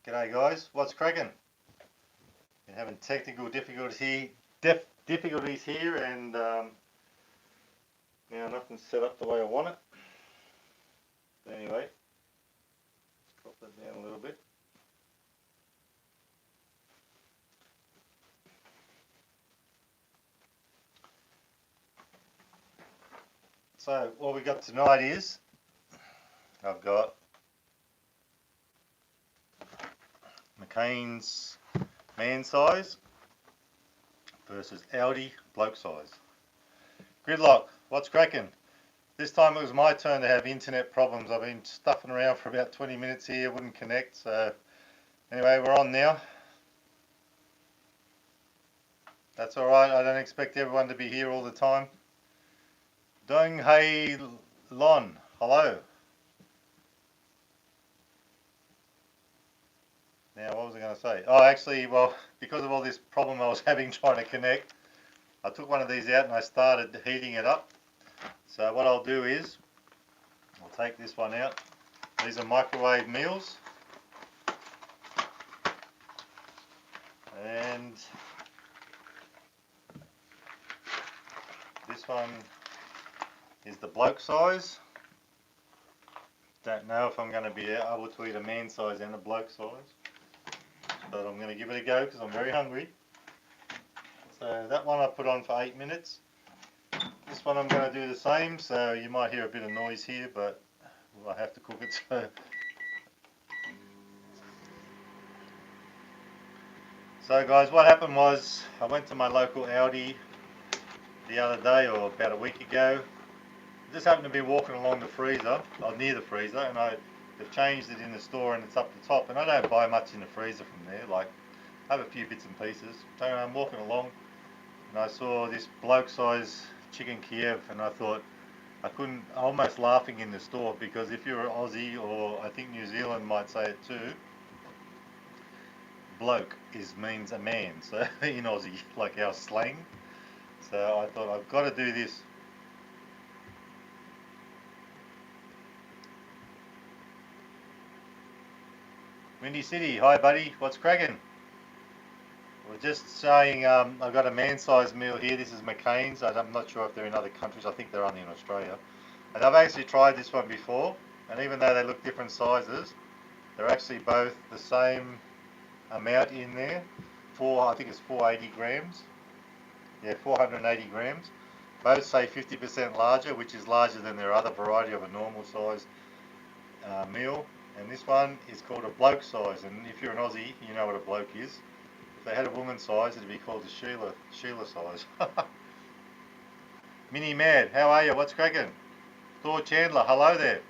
G'day guys, what's cracking? Been having technical difficulties here, and now nothing's set up the way I want it. But anyway, let's drop that down a little bit. So what we got tonight is I've got McCain's man size versus Audi bloke size. Gridlock, what's cracking? This time it was my turn to have internet problems. I've been stuffing around for about 20 minutes here, wouldn't connect. So anyway, we're on now. That's alright, I don't expect everyone to be here all the time. Dong Hei Lon, hello. Now, what was I going to say? Oh, actually, well, because of all this problem I was having trying to connect, I took one of these out and I started heating it up. So what I'll do is, I'll take this one out. These are microwave meals. And this one is the bloke size. Don't know if I'm going to be able to eat a man size and a bloke size, but I'm going to give it a go because I'm very hungry. So that one I put on for 8 minutes. This one I'm going to do the same, so you might hear a bit of noise here, but I have to cook it. So guys, what happened was I went to my local Aldi the other day, or about a week ago. I just happened to be walking along the freezer, or near the freezer, and they've changed it in the store and it's up the top, and I don't buy much in the freezer from there. Like, I have a few bits and pieces. So I'm walking along and I saw this bloke size chicken Kiev, and I thought, almost laughing in the store, because if you're an Aussie, or I think New Zealand might say it too, bloke means a man, so in Aussie, like our slang. So I thought, I've got to do this. Windy City, hi buddy, what's cracking? We're just saying, I've got a man-sized meal here. This is McCain's. I'm not sure if they're in other countries. I think they're only in Australia. And I've actually tried this one before, and even though they look different sizes, they're actually both the same amount in there. I think it's 480 grams. Yeah, 480 grams. Both say 50% larger, which is larger than their other variety of a normal size meal. And this one is called a bloke size, and if you're an Aussie, you know what a bloke is. If they had a woman size, it'd be called a Sheila size. Mini Mad, how are you? What's cracking? Thor Chandler, hello there.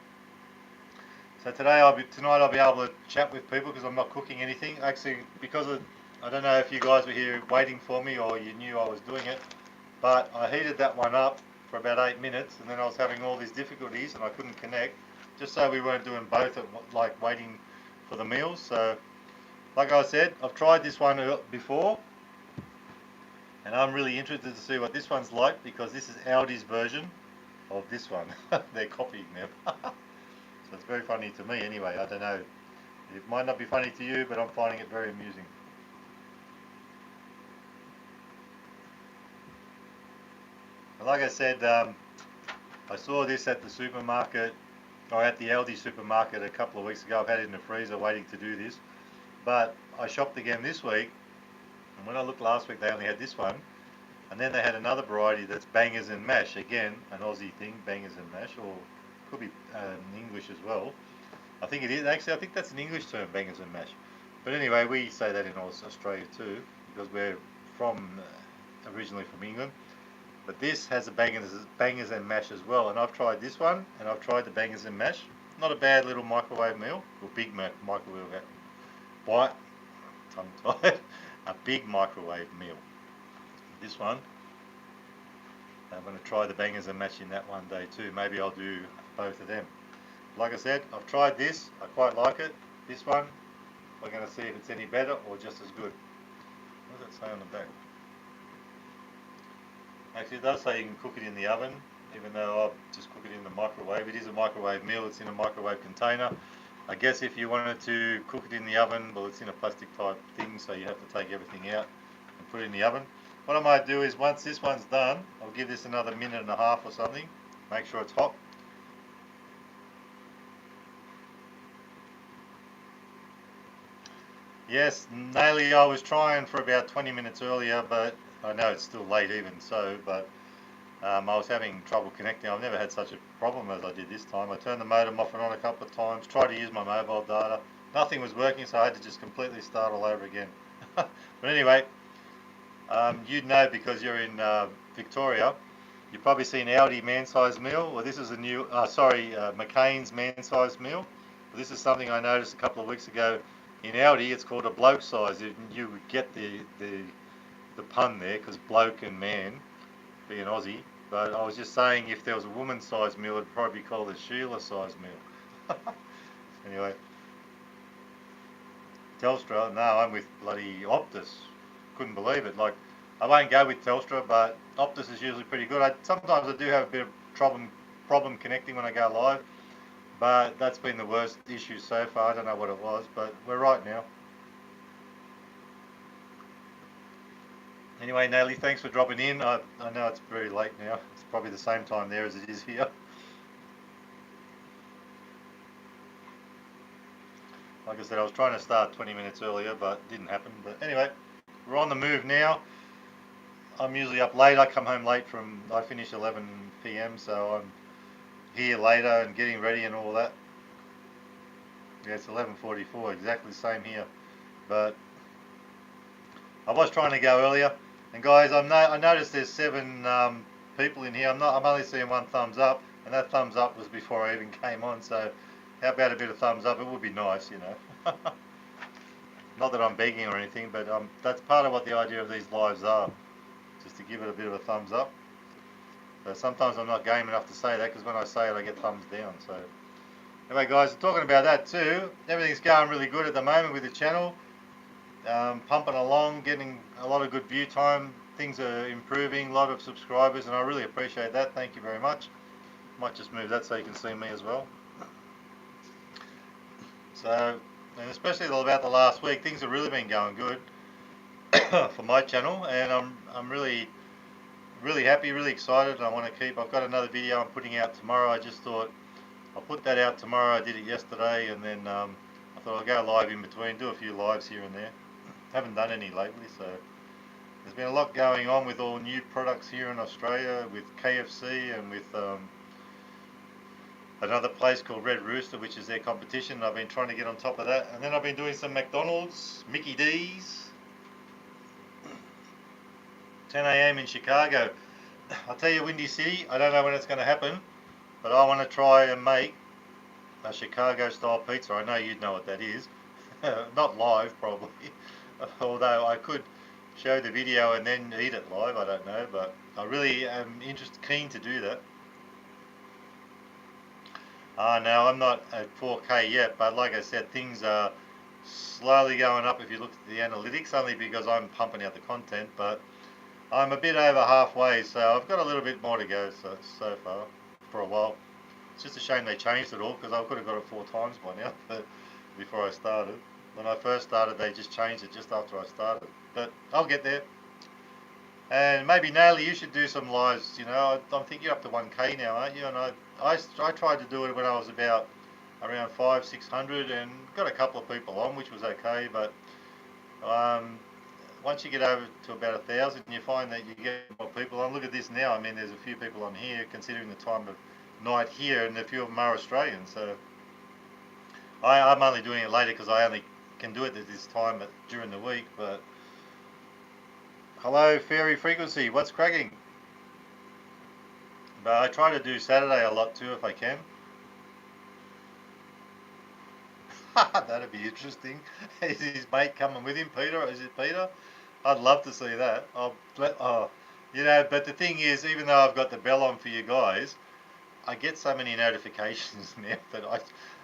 So tonight I'll be able to chat with people because I'm not cooking anything. Actually, I don't know if you guys were here waiting for me or you knew I was doing it, but I heated that one up for about 8 minutes, and then I was having all these difficulties and I couldn't connect, just so we weren't doing both like waiting for the meals. So like I said, I've tried this one before, and I'm really interested to see what this one's like, because this is Audi's version of this one. They're copying them. So it's very funny to me anyway. I don't know. It might not be funny to you, but I'm finding it very amusing. And like I said, I saw this at the supermarket, or at the Aldi supermarket a couple of weeks ago. I've had it in the freezer waiting to do this. But I shopped again this week, and when I looked last week they only had this one, and then they had another variety that's bangers and mash. Again, an Aussie thing, bangers and mash, or could be in English as well. I think it is. Actually, I think that's an English term, bangers and mash. But anyway, we say that in Australia too, because we're originally from England. But this has a bangers and mash as well, and I've tried this one, and I've tried the bangers and mash. Not a bad little microwave meal, or big microwave. I'm tired. A big microwave meal. This one, I'm going to try the bangers and mash in that one day too. Maybe I'll do both of them. Like I said, I've tried this. I quite like it. This one, we're going to see if it's any better or just as good. What does it say on the back? Actually, it does say you can cook it in the oven, even though I'll just cook it in the microwave. It is a microwave meal. It's in a microwave container. I guess if you wanted to cook it in the oven, well, it's in a plastic type thing, so you have to take everything out and put it in the oven. What I might do is once this one's done, I'll give this another minute and a half or something. Make sure it's hot. Yes, Naily, I was trying for about 20 minutes earlier, but I know it's still late even so, but I was having trouble connecting. I've never had such a problem as I did this time. I turned the modem off and on a couple of times, tried to use my mobile data. Nothing was working, so I had to just completely start all over again. But anyway, you'd know because you're in Victoria. You've probably seen Aldi man-sized meal. Well, this is a new, McCain's man-sized meal. Well, this is something I noticed a couple of weeks ago in Aldi. It's called a bloke size. You would get the pun there because bloke and man, being Aussie. But I was just saying if there was a woman-sized meal, it'd probably be called a Sheila-sized meal. Anyway, Telstra. No, I'm with bloody Optus. Couldn't believe it. Like, I won't go with Telstra, but Optus is usually pretty good. Sometimes I do have a bit of problem connecting when I go live, but that's been the worst issue so far. I don't know what it was, but we're right now. Anyway, Natalie, thanks for dropping in. I know it's very late now. It's probably the same time there as it is here. Like I said, I was trying to start 20 minutes earlier, but it didn't happen. But anyway, we're on the move now. I'm usually up late. I come home late I finish 11 p.m. So I'm here later and getting ready and all that. Yeah, it's 11:44, exactly the same here. But I was trying to go earlier. And guys, I noticed there's 7 people in here. I'm only seeing 1 thumbs up, and that thumbs up was before I even came on. So how about a bit of thumbs up? It would be nice, you know. Not that I'm begging or anything, but that's part of what the idea of these lives are, just to give it a bit of a thumbs up. So sometimes I'm not game enough to say that because when I say it, I get thumbs down. So anyway, guys, talking about that too, everything's going really good at the moment with the channel. Pumping along, getting a lot of good view time. Things are improving, a lot of subscribers, and I really appreciate that. Thank you very much. Might just move that so you can see me as well. So, and especially about the last week, things have really been going good for my channel, and I'm really happy, really excited, and I want to keep. I've got another video I'm putting out tomorrow. I just thought I'll put that out tomorrow. I did it yesterday, and then I thought I'll go live in between, do a few lives here and there. Haven't done any lately, so there's been a lot going on with all new products here in Australia, with KFC and with another place called Red Rooster, which is their competition. I've been trying to get on top of that, and then I've been doing some McDonald's, Mickey D's, 10 a.m. in Chicago. I'll tell you, Windy City, I don't know when it's going to happen, but I want to try and make a Chicago style pizza. I know you'd know what that is. Not live, probably. Although I could show the video and then eat it live, I don't know, but I really am keen to do that. No, I'm not at 4K yet, but like I said, things are slowly going up if you look at the analytics, only because I'm pumping out the content, but I'm a bit over halfway, so I've got a little bit more to go so far for a while. It's just a shame they changed it all, because I could have got it 4 times by now before I started. When I first started, they just changed it just after I started. But I'll get there. And maybe, Natalie, you should do some lives. You know, I think you're up to 1K now, aren't you? And I tried to do it when I was about around 500-600 and got a couple of people on, which was okay. But once you get over to about 1,000, you find that you get more people on. Look at this now. I mean, there's a few people on here, considering the time of night here, and a few of them are Australian. So I'm only doing it later because I only can do it at this time during the week. But hello, Fairy Frequency, what's cracking? But I try to do Saturday a lot too if I can. That'd be interesting. Is his mate coming with him, Peter? Is it Peter? I'd love to see that. You know, but the thing is, even though I've got the bell on for you guys, I get so many notifications now that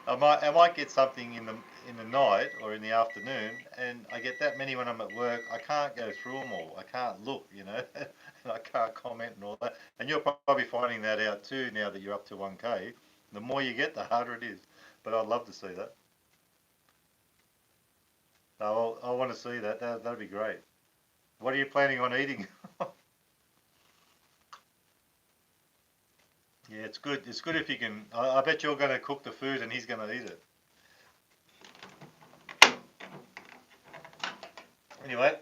I might get something in the night or in the afternoon, and I get that many when I'm at work. I can't go through them all. I can't look, you know, and I can't comment and all that. And you're probably finding that out too now that you're up to 1K. The more you get, the harder it is. But I'd love to see that. I want to see that. That'd be great. What are you planning on eating? Yeah, it's good. It's good if you can. I bet you're going to cook the food and he's going to eat it. Anyway,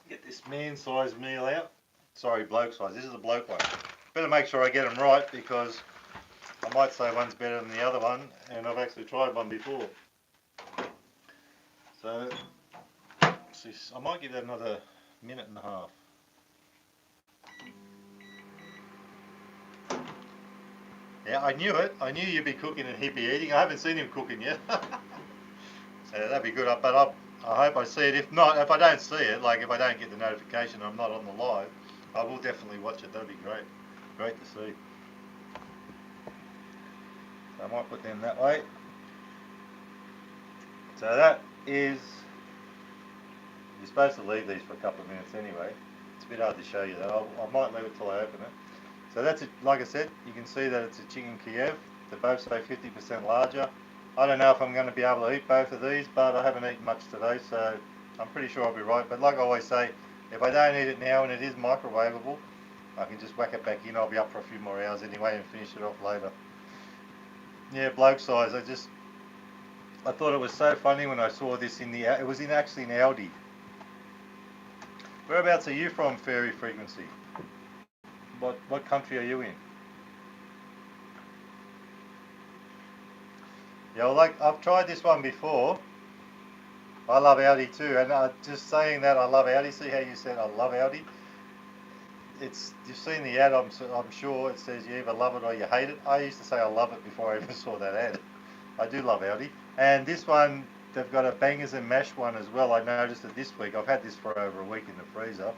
get this man-sized meal out. Sorry, bloke size. This is the bloke one. Better make sure I get them right because I might say one's better than the other one, and I've actually tried one before. So, I might give that another minute and a half. Yeah, I knew it. I knew you'd be cooking and he'd be eating. I haven't seen him cooking yet. So that'd be good. But I hope I see it. If not, if I don't see it, like if I don't get the notification I'm not on the live, I will definitely watch it. That'd be great. Great to see. So I might put them that way. So that is, you're supposed to leave these for a couple of minutes anyway. It's a bit hard to show you that. I might leave it till I open it. So that's it. Like I said, you can see that it's a chicken Kiev. They're both say 50% larger. I don't know if I'm going to be able to eat both of these, but I haven't eaten much today, so I'm pretty sure I'll be right. But like I always say, if I don't eat it now and it is microwavable, I can just whack it back in. I'll be up for a few more hours anyway and finish it off later. Yeah, bloke size. I thought it was so funny when I saw this it was actually in Aldi. Whereabouts are you from, Fairy Frequency? What country are you in? Yeah, well, like I've tried this one before. I love Audi too, and just saying that I love Audi. See how you said I love Audi? You've seen the ad. I'm sure it says you either love it or you hate it. I used to say I love it before I even saw that ad. I do love Audi, and this one they've got a bangers and mash one as well. I noticed it this week. I've had this for over a week in the freezer,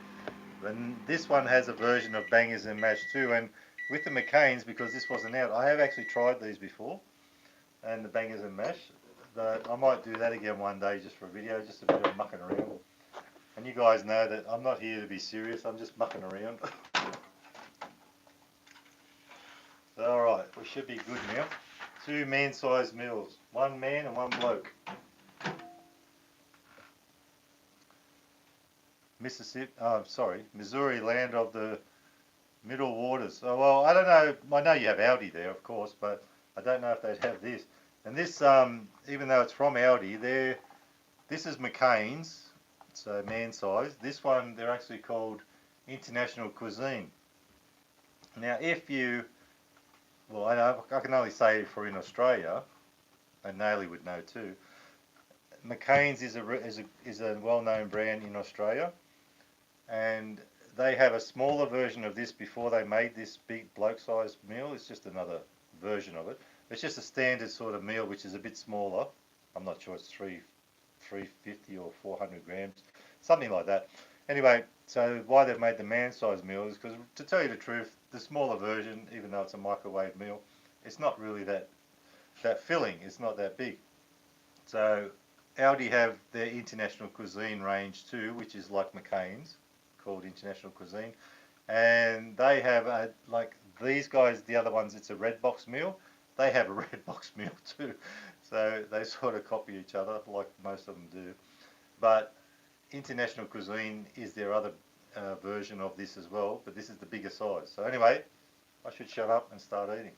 and this one has a version of bangers and mash too. And with the McCain's, because this wasn't out, I have actually tried these before, and the bangers and mash. But I might do that again one day just for a video, just a bit of mucking around. And you guys know that I'm not here to be serious, I'm just mucking around. So, alright, we should be good now. 2 man-sized meals, 1 man and 1 bloke. Missouri, land of the middle waters. Oh, well, I don't know, I know you have Aldi there, of course, but I don't know if they'd have this. And this, even though it's from Aldi, this is McCain's, so man size. This one, they're actually called International Cuisine. Now, I can only say for in Australia, and Naily would know too. McCain's is a well-known brand in Australia, and they have a smaller version of this before they made this big bloke-sized meal. It's just another version of it. It's just a standard sort of meal, which is a bit smaller. I'm not sure it's 350 or 400 grams, something like that. Anyway, so why they've made the man-sized meal is because, to tell you the truth, the smaller version, even though it's a microwave meal, it's not really that filling. It's not that big. So Aldi have their International Cuisine range too, which is like McCain's, called International Cuisine, and they have like these guys, the other ones, it's a red box meal. They have a red box meal too, so they sort of copy each other like most of them do. But International Cuisine is their other version of this as well, but this is the bigger size. So anyway, I should shut up and start eating.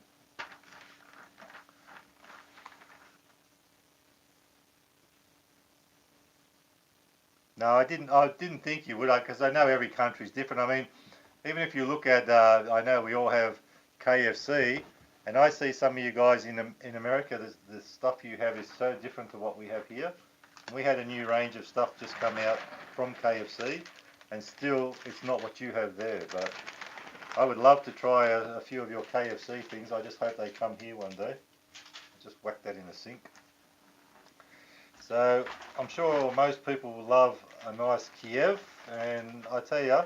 No, I didn't think you would, because I know every country is different. I mean, even if you look at, I know we all have KFC, and I see some of you guys in America, the stuff you have is so different to what we have here. We had a new range of stuff just come out from KFC, and still it's not what you have there. But I would love to try a few of your KFC things. I just hope they come here one day. Just whack that in the sink. So I'm sure most people will love a nice Kiev, and I tell you,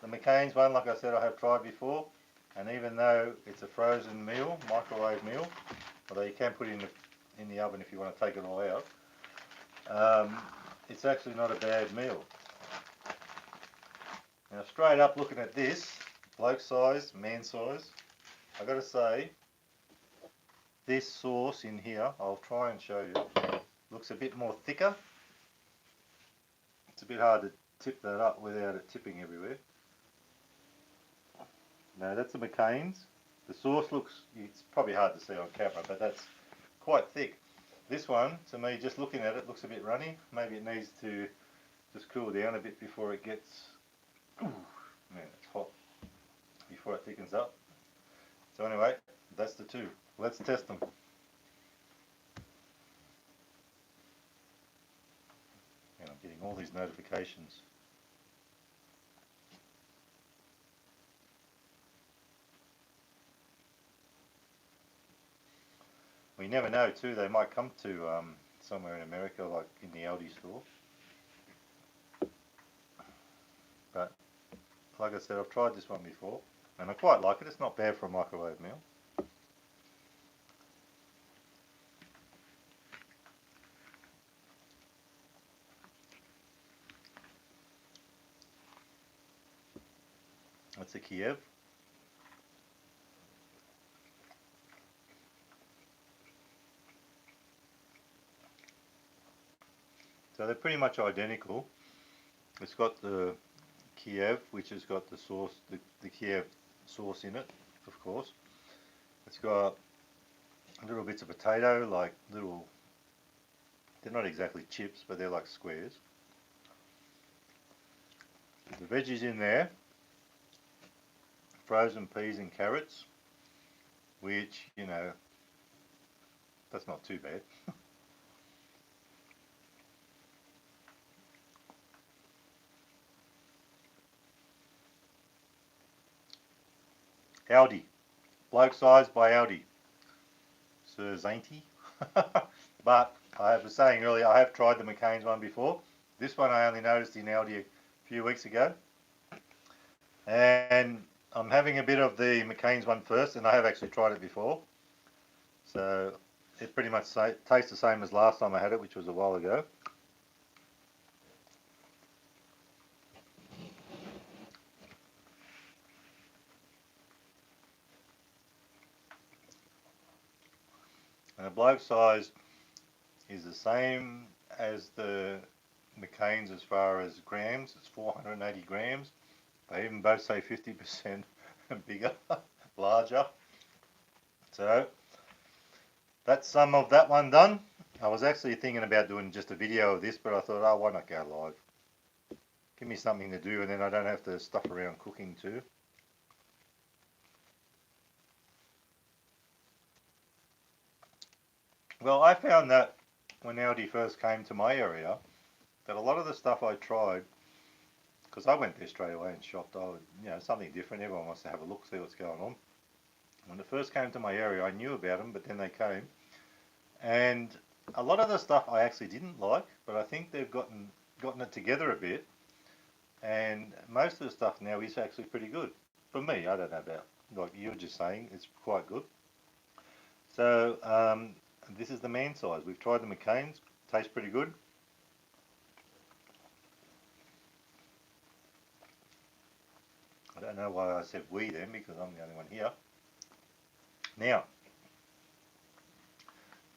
the McCain's one, like I said, I have tried before, and even though it's a frozen meal, microwave meal, although you can put it in the oven if you want to take it all out, it's actually not a bad meal. Now, straight up looking at this, bloke size, man size, I've got to say, this sauce in here, I'll try and show you, looks a bit more thicker. It's a bit hard to tip that up without it tipping everywhere. No, that's the McCain's. The sauce looks, it's probably hard to see on camera, but that's quite thick. This one, to me, just looking at it, looks a bit runny. Maybe it needs to just cool down a bit before it gets, man, it's hot, before it thickens up. So anyway, that's the two. Let's test them. And I'm getting all these notifications. We never know too, they might come to somewhere in America, like in the Aldi store. But like I said, I've tried this one before and I quite like it. It's not bad for a microwave meal. That's a Kiev. So they're pretty much identical. It's got the Kiev, which has got the sauce, the Kiev sauce in it, of course. It's got little bits of potato, like little, they're not exactly chips, but they're like squares. The veggies in there, frozen peas and carrots, which, you know, that's not too bad. Aldi, bloke size by Aldi, Sir Zainty. But I was saying earlier, I have tried the McCain's one before. This one I only noticed in Aldi a few weeks ago. And I'm having a bit of the McCain's one first, and I have actually tried it before. So it pretty much tastes the same as last time I had it, which was a while ago. And the bloke size is the same as the McCain's as far as grams. It's 480 grams. They even both say 50% bigger, larger. So that's some of that one done. I was actually thinking about doing just a video of this, but I thought, oh, why not go live? Give me something to do and then I don't have to stuff around cooking too. Well, I found that when Aldi first came to my area, that a lot of the stuff I tried, because I went there straight away and shopped, I would, you know, something different. Everyone wants to have a look, see what's going on. When it first came to my area, I knew about them, but then they came. And a lot of the stuff I actually didn't like, but I think they've gotten it together a bit. And most of the stuff now is actually pretty good. For me, I don't know about, like you were just saying, it's quite good. So this is the man size. We've tried the McCain's, tastes pretty good. I don't know why I said we then, because I'm the only one here. Now,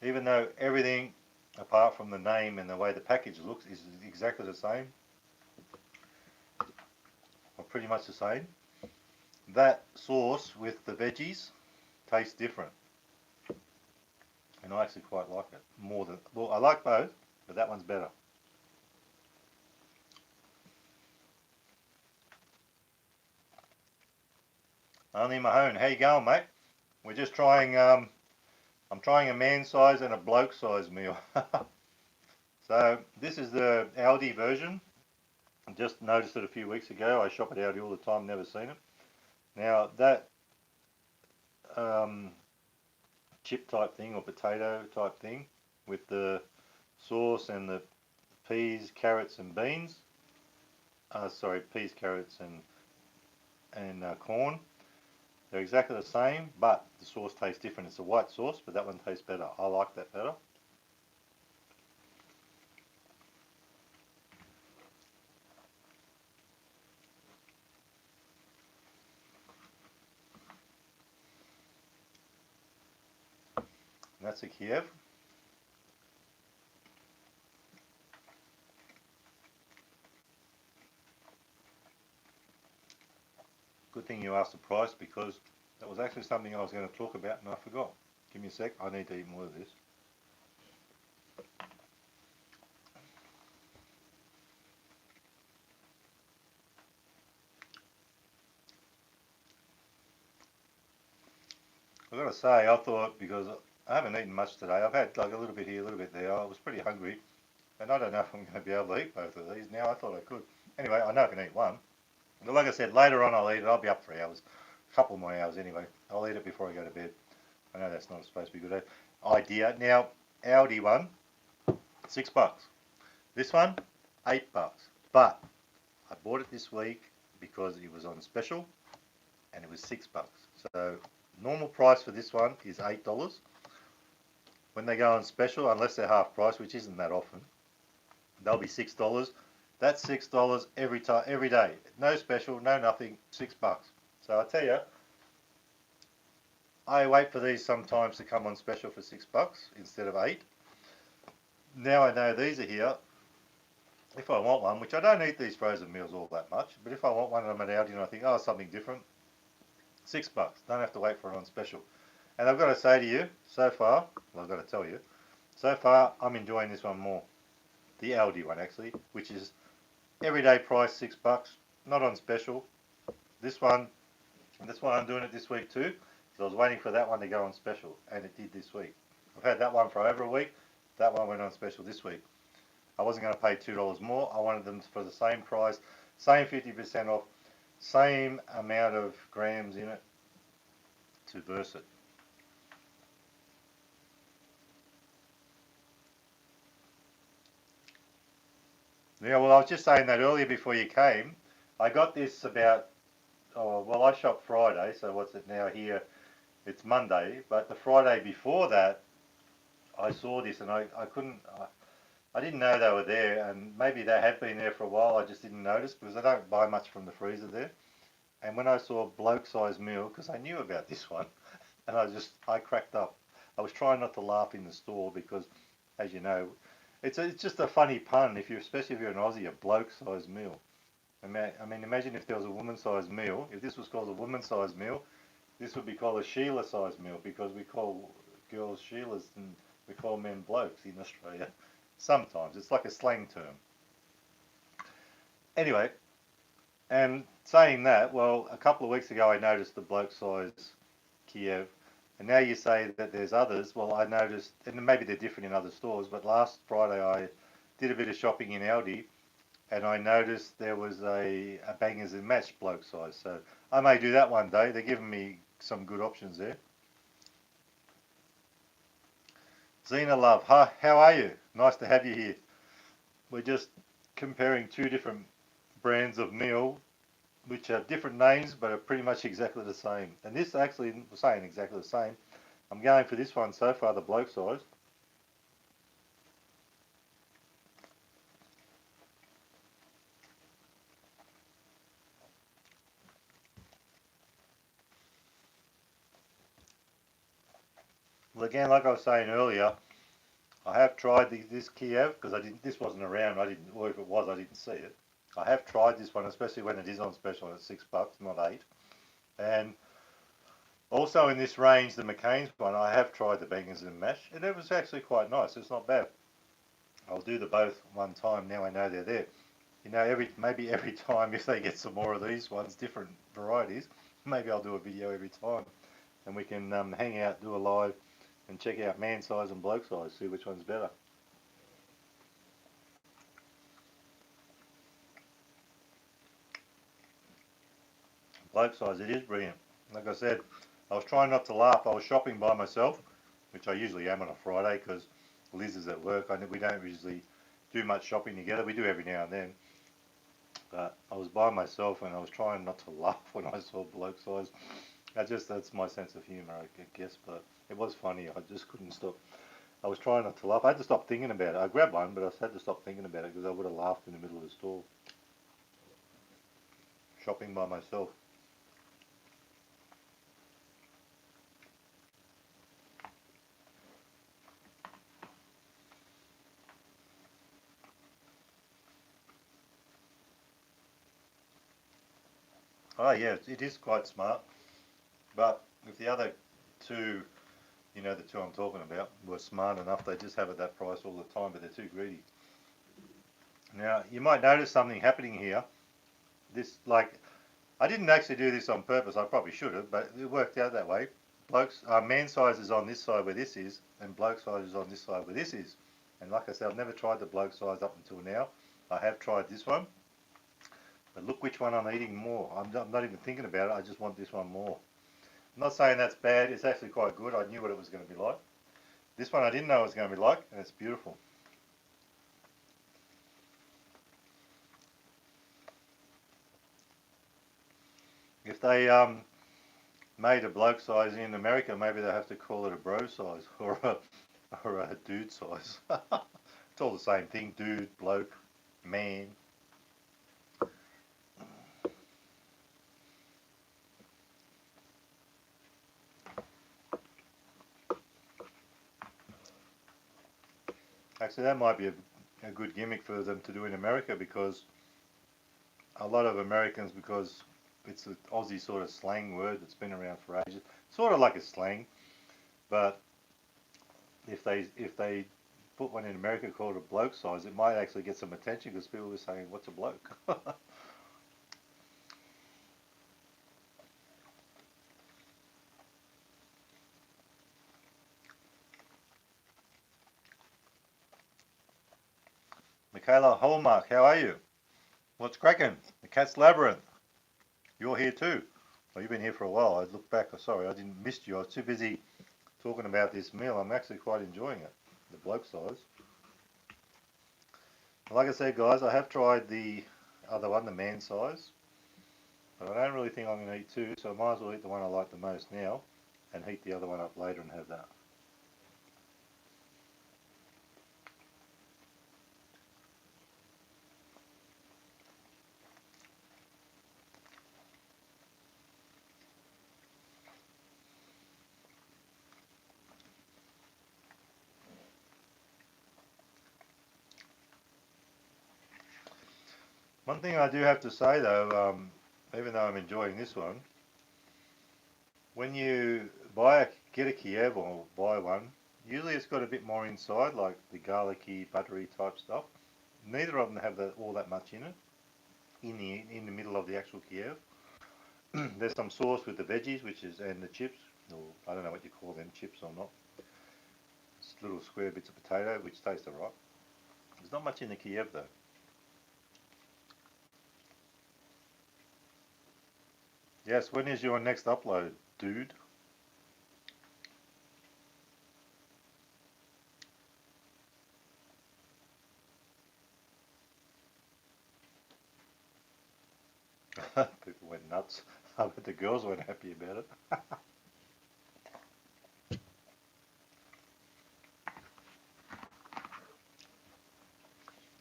even though everything apart from the name and the way the package looks is exactly the same, or pretty much the same, that sauce with the veggies tastes different. And I actually quite like it more than, well, I like both, but that one's better. Only Mahone, how you going, mate? We're just trying, I'm trying a man size and a bloke size meal. So this is the Aldi version. I just noticed it a few weeks ago. I shop at Aldi all the time, never seen it. Now that chip type thing or potato type thing with the sauce and the peas, carrots and beans, sorry, peas, carrots and corn, they're exactly the same, but the sauce tastes different. It's a white sauce, but that one tastes better. I like that better. And that's a Kiev. Good thing you asked the price because that was actually something I was going to talk about and I forgot. Give me a sec, I need to eat more of this. I've got to say, I thought, because I haven't eaten much today, I've had like a little bit here, a little bit there, I was pretty hungry, and I don't know if I'm going to be able to eat both of these now. I thought I could. Anyway, I know I can eat one. But like I said, later on I'll eat it. I'll be up 3 hours, a couple more hours anyway. I'll eat it before I go to bed. I know that's not supposed to be a good idea. Now, Aldi one, $6. This one, $8. But I bought it this week because it was on special, and it was $6. So normal price for this one is $8. When they go on special, unless they're half price, which isn't that often, they'll be $6. That's $6 every time, every day. No special, no nothing, $6. So I tell you, I wait for these sometimes to come on special for $6 instead of 8. Now I know these are here. If I want one, which I don't eat these frozen meals all that much, but if I want one and I'm at Aldi and I think, oh, something different, $6. Don't have to wait for it on special. And I've got to say to you, so far, well, I've got to tell you, so far I'm enjoying this one more. The Aldi one actually, which is everyday price $6, not on special. This one, and that's why I'm doing it this week too, because I was waiting for that one to go on special, and it did this week. I've had that one for over a week. That one went on special this week. I wasn't going to pay $2 more. I wanted them for the same price, same 50% off, same amount of grams in it to verse it. Yeah, well, I was just saying that earlier before you came. I got this about, oh, well, I shop Friday, so what's it now here? It's Monday, but the Friday before that, I saw this and I couldn't, I didn't know they were there, and maybe they had been there for a while, I just didn't notice because I don't buy much from the freezer there. And when I saw bloke size meal, because I knew about this one, and I cracked up. I was trying not to laugh in the store because, as you know, it's just a funny pun, especially if you're an Aussie, a bloke size meal. I mean, imagine if there was a woman size meal. If this was called a woman size meal, this would be called a Sheila size meal because we call girls Sheilas and we call men blokes in Australia. Sometimes it's like a slang term. Anyway, and saying that, well, a couple of weeks ago I noticed the bloke size Kiev, and now you say that there's others. Well, I noticed, and maybe they're different in other stores, but last Friday I did a bit of shopping in Aldi, and I noticed there was a bangers and mash bloke size. So I may do that one day. They're giving me some good options there. Zena Love, hi, how are you? Nice to have you here. We're just comparing two different brands of meal which have different names but are pretty much exactly the same. And this actually was saying exactly the same. I'm going for this one so far, the bloke size. Well, again, like I was saying earlier, I have tried this Kiev because this wasn't around. Or if it was, I didn't see it. I have tried this one, especially when it is on special at $6, not 8. And also in this range, the McCain's one, I have tried the bangers and mash, and it was actually quite nice. It's not bad. I'll do the both one time. Now I know they're there. You know, maybe every time if they get some more of these ones, different varieties, maybe I'll do a video every time, and we can hang out, do a live, and check out man size and bloke size, see which one's better. Bloke size, it is brilliant. Like I said, I was trying not to laugh. I was shopping by myself, which I usually am on a Friday because Liz is at work. We don't usually do much shopping together. We do every now and then. But I was by myself and I was trying not to laugh when I saw bloke size. That's my sense of humour, I guess. But it was funny. I just couldn't stop. I was trying not to laugh. I had to stop thinking about it. I grabbed one, but I had to stop thinking about it because I would have laughed in the middle of the store. Shopping by myself. Oh yeah, it is quite smart. But if the other two, you know, the two I'm talking about, were smart enough, they just have it that price all the time, but they're too greedy. Now, you might notice something happening here. This, like, I didn't actually do this on purpose. I probably should have, but it worked out that way. Blokes, man size is on this side where this is, and bloke size is on this side where this is. And like I said, I've never tried the bloke size up until now. I have tried this one, but look which one I'm eating more. I'm not even thinking about it. I just want this one more. I'm not saying that's bad. It's actually quite good. I knew what it was going to be like. This one I didn't know it was going to be like, and it's beautiful. If they made a bloke size in America, maybe they have to call it a bro size or a dude size. It's all the same thing: dude, bloke, man. Actually, that might be a good gimmick for them to do in America because a lot of Americans, because it's an Aussie sort of slang word that's been around for ages, sort of like a slang, but if they put one in America called a bloke size, it might actually get some attention because people are saying, "What's a bloke?" Michaela Hallmark, how are you? What's cracking? The Cat's Labyrinth. You're here too. Well, you've been here for a while. I looked back. Oh, sorry, I didn't miss you. I was too busy talking about this meal. I'm actually quite enjoying it. The bloke size. Like I said, guys, I have tried the other one, the man size, but I don't really think I'm going to eat two, so I might as well eat the one I like the most now and heat the other one up later and have that. One thing I do have to say though, even though I'm enjoying this one, when you get a Kiev or buy one, usually it's got a bit more inside, like the garlicky, buttery type stuff. Neither of them have all that much in it, in the middle of the actual Kiev. There's some sauce with the veggies, and the chips, or I don't know what you call them, chips or not. It's little square bits of potato, which taste alright. There's not much in the Kiev though. Yes, when is your next upload, dude? People went nuts. I bet the girls weren't happy about it.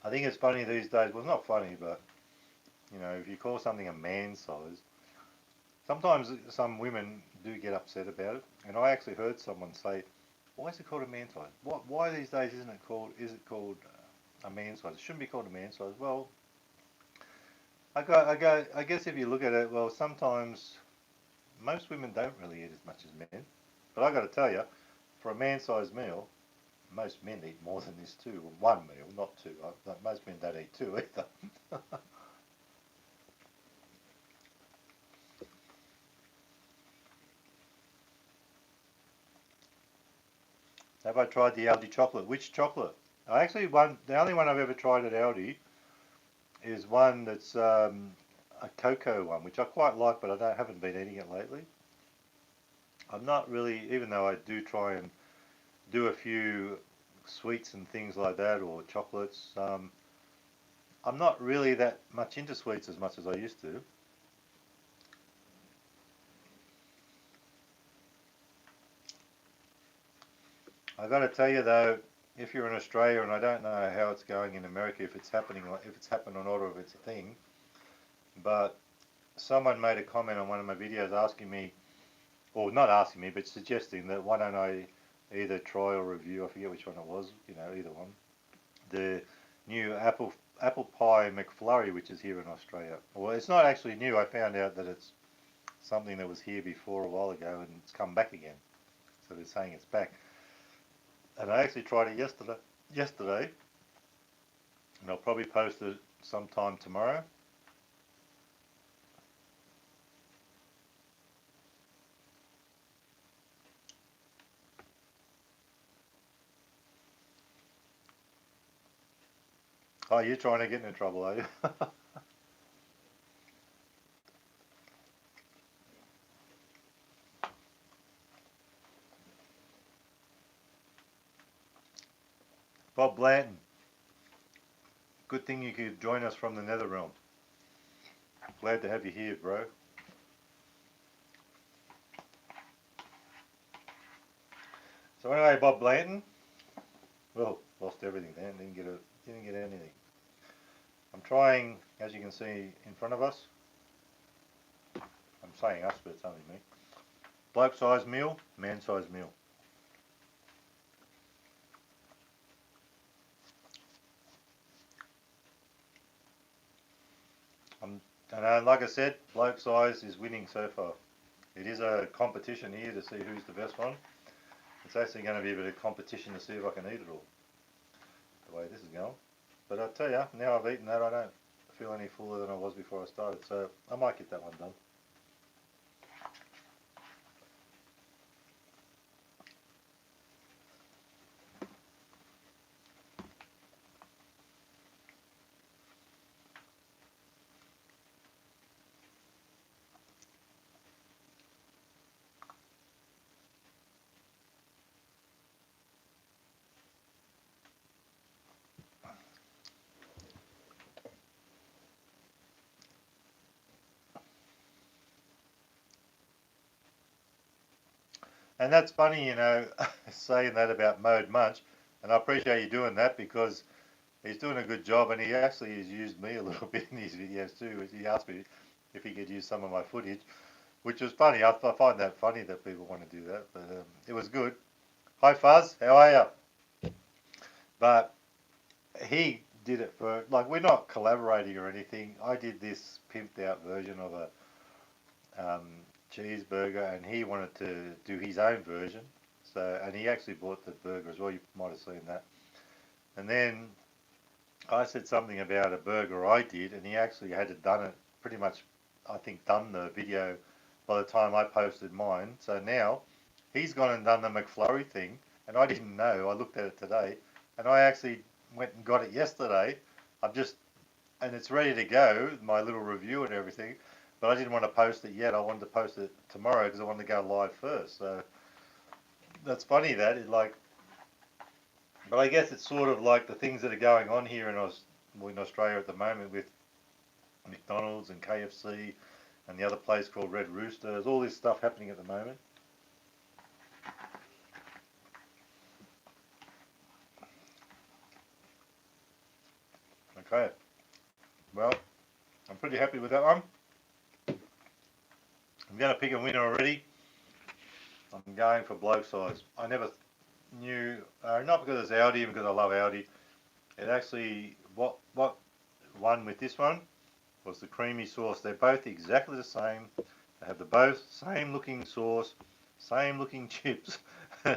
I think it's funny these days. Well, it's not funny, but you know, if you call something a man size, sometimes some women do get upset about it. And I actually heard someone say, "Why is it called a man size? Why these days isn't it called? Is it called a man size? It shouldn't be called a man size." Well, I guess if you look at it, well, sometimes most women don't really eat as much as men. But I got to tell you, for a man-sized meal, most men eat more than this too. One meal, not two. Most men don't eat two either. Have I tried the Aldi chocolate? Which chocolate? I actually the only one I've ever tried at Aldi is one that's a cocoa one, which I quite like, but haven't been eating it lately. I'm not really, even though I do try and do a few sweets and things like that, or chocolates. I'm not really that much into sweets as much as I used to. I got to tell you though, if you're in Australia, and I don't know how it's going in America, if it's happening, if it's happened or not, or if it's a thing, but someone made a comment on one of my videos asking me, or not asking me, but suggesting that why don't I either try or review, I forget which one it was, you know, either one, the new apple pie McFlurry, which is here in Australia. Well, it's not actually new. I found out that it's something that was here before a while ago, and it's come back again. So they're saying it's back. And I actually tried it yesterday, and I'll probably post it sometime tomorrow. Oh, you're trying to get into trouble, are you? Bob Blanton, good thing you could join us from the Nether Realm. Glad to have you here, bro. So anyway, Bob Blanton, well, lost everything then. Didn't get anything. I'm trying, as you can see in front of us. I'm saying us, but it's only me. Bloke size meal, man size meal. And like I said, bloke size is winning so far. It is a competition here to see who's the best one. It's actually going to be a bit of competition to see if I can eat it all, the way this is going. But I tell you, now I've eaten that, I don't feel any fuller than I was before I started. So I might get that one done. And that's funny, saying that about Mode Munch. And I appreciate you doing that because he's doing a good job, and he actually has used me a little bit in his videos too. He asked me if he could use some of my footage, which was funny. I find that funny that people want to do that, but it was good. Hi Fuzz, how are you? But he did it for, like, we're not collaborating or anything. I did this pimped out version of a cheeseburger, and he wanted to do his own version. So, and he actually bought the burger as well. You might have seen that. And then I said something about a burger I did, and he actually had done it pretty much. I think done the video by the time I posted mine. So now he's gone and done the McFlurry thing, and I didn't know. I looked at it today, and I actually went and got it yesterday. I'm just, and it's ready to go, my little review and everything. But I didn't want to post it yet. I wanted to post it tomorrow because I wanted to go live first. So that's funny that it like, but I guess it's sort of like the things that are going on here in Australia at the moment with McDonald's and KFC and the other place called Red Rooster. There's all this stuff happening at the moment. Okay, well, I'm pretty happy with that one. I'm going to pick a winner already. I'm going for bloke size. I never knew, not because it's Aldi, because I love Aldi. It actually, what won with this one was the creamy sauce. They're both exactly the same. They have the both same looking sauce, same looking chips,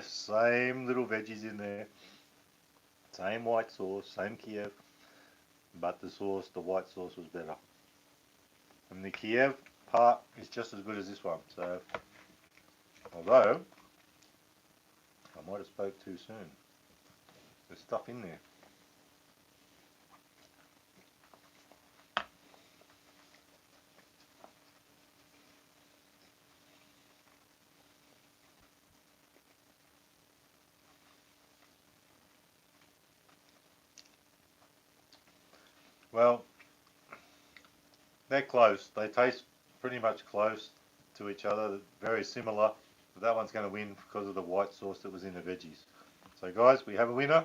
same little veggies in there, same white sauce, same Kiev, but the white sauce was better. And the Kiev part is just as good as this one. So, although I might have spoke too soon. There's stuff in there. Well, they're close. They taste pretty much close to each other, very similar. But that one's going to win because of the white sauce that was in the veggies. So guys, we have a winner.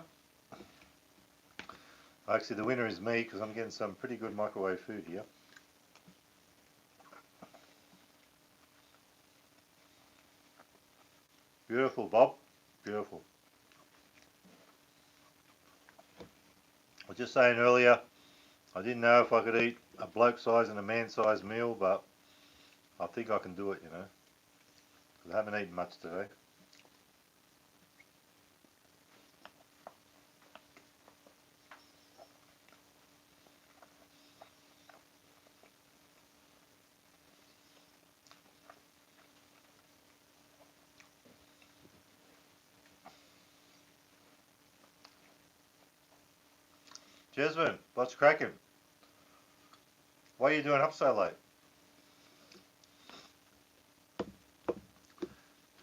Actually, the winner is me because I'm getting some pretty good microwave food here. Beautiful, Bob. Beautiful. I was just saying earlier, I didn't know if I could eat a bloke size and a man size meal, but I think I can do it, you know. 'Cause I haven't eaten much today. Jasmine, what's cracking? Why are you doing up so late?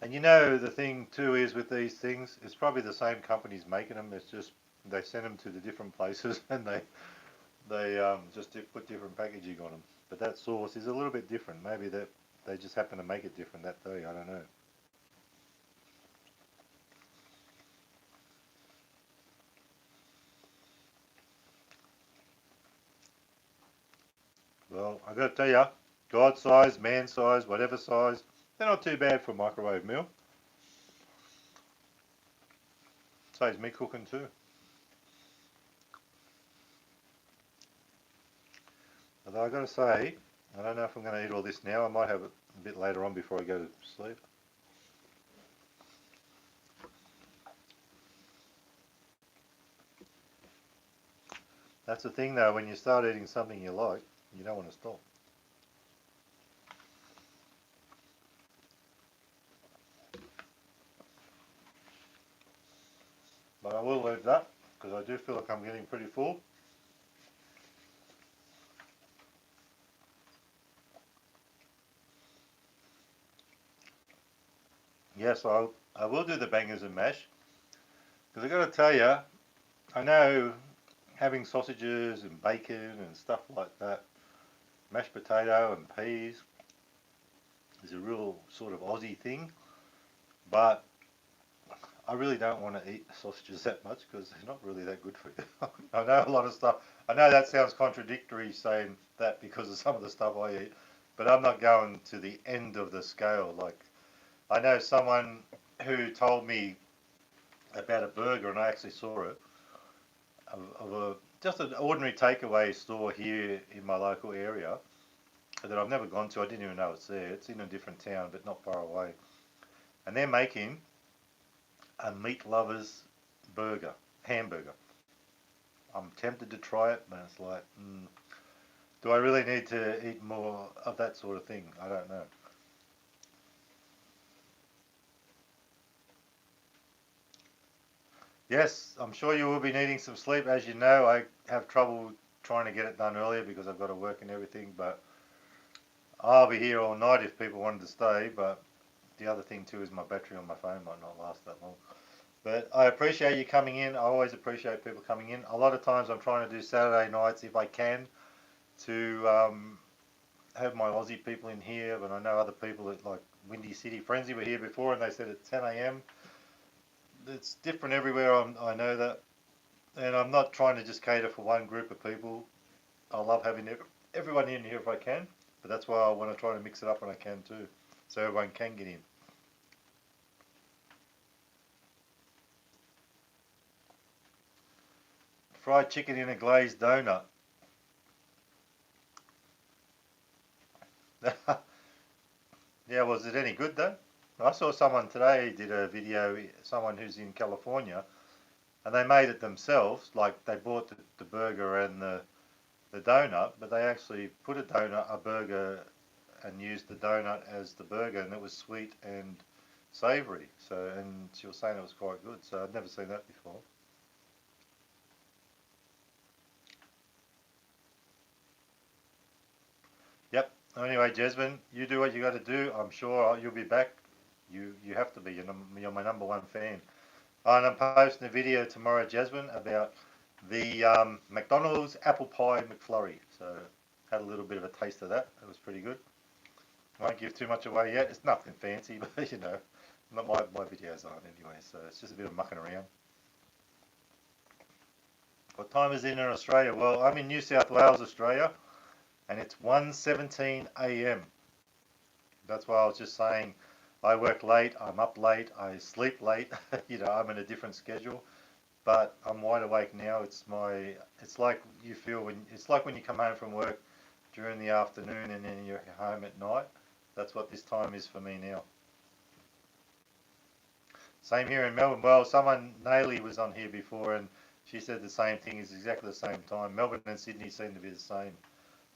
And you know the thing too is with these things, it's probably the same companies making them. It's just they send them to the different places and they just put different packaging on them. But that sauce is a little bit different. Maybe that they just happen to make it different that day. I don't know. Well, I got to tell you, God size, man size, whatever size, they're not too bad for a microwave meal. Saves me cooking too. Although I got to say, I don't know if I'm going to eat all this now. I might have it a bit later on before I go to sleep. That's the thing though, when you start eating something you like, you don't want to stop. But I will leave that because I do feel like I'm getting pretty full. Yes, I will do the bangers and mash because I got to tell you, I know having sausages and bacon and stuff like that, mashed potato and peas is a real sort of Aussie thing, but I really don't want to eat sausages that much because they're not really that good for you. I know a lot of stuff. I know that sounds contradictory saying that because of some of the stuff I eat, but I'm not going to the end of the scale. Like I know someone who told me about a burger, and I actually saw it of a just an ordinary takeaway store here in my local area that I've never gone to. I didn't even know it's there. It's in a different town, but not far away, and they're making a meat lovers burger, hamburger. I'm tempted to try it, but it's like, do I really need to eat more of that sort of thing? I don't know. Yes, I'm sure you will be needing some sleep. As you know, I have trouble trying to get it done earlier because I've got to work and everything, but I'll be here all night if people wanted to stay. But the other thing too is my battery on my phone might not last that long. But I appreciate you coming in. I always appreciate people coming in. A lot of times I'm trying to do Saturday nights if I can to have my Aussie people in here, but I know other people at like Windy City, Frenzy were here before and they said at 10 a.m. It's different everywhere, I know that. And I'm not trying to just cater for one group of people. I love having everyone in here if I can, but that's why I want to try to mix it up when I can too, so everyone can get in. Fried chicken in a glazed donut. Yeah, was it any good though? I saw someone today did a video, someone who's in California, and they made it themselves. Like they bought the burger and the donut, but they actually put a burger, and used the donut as the burger, and it was sweet and savoury. So, and she was saying it was quite good. So I'd never seen that before. Yep. Anyway, Jasmine, you do what you got to do. I'm sure you'll be back. You have to be. You're my number one fan. And I'm posting a video tomorrow, Jasmine, about the McDonald's apple pie McFlurry. So had a little bit of a taste of that. It was pretty good. Won't give too much away yet. It's nothing fancy, but you know, not my videos aren't anyway. So it's just a bit of mucking around. What time is it in Australia? Well, I'm in New South Wales, Australia, and it's 1:17 a.m. That's why I was just saying I work late, I'm up late, I sleep late. You know, I'm in a different schedule. but I'm wide awake now. It's like you feel it's like when you come home from work during the afternoon and then you're home at night. That's what this time is for me now. Same here in Melbourne. Well, someone, Nayli, was on here before and she said the same thing. It's exactly the same time. Melbourne and Sydney seem to be the same.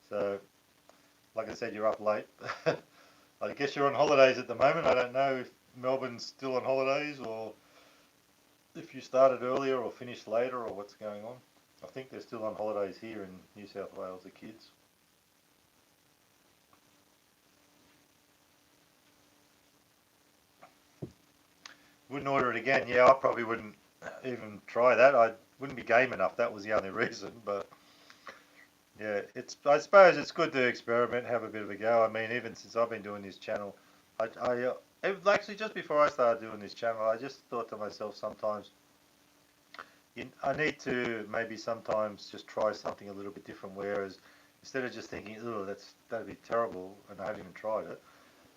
So, like I said, you're up late. I guess you're on holidays at the moment. I don't know if Melbourne's still on holidays or if you started earlier or finished later or what's going on. I think they're still on holidays here in New South Wales, the kids. Wouldn't order it again. Yeah, I probably wouldn't even try that. I wouldn't be game enough. That was the only reason. But yeah, I suppose it's good to experiment, have a bit of a go. I mean, even since I've been doing this channel, actually just before I started doing this channel, I just thought to myself sometimes, I need to maybe sometimes just try something a little bit different. Whereas instead of just thinking, oh, that'd be terrible, and I haven't even tried it.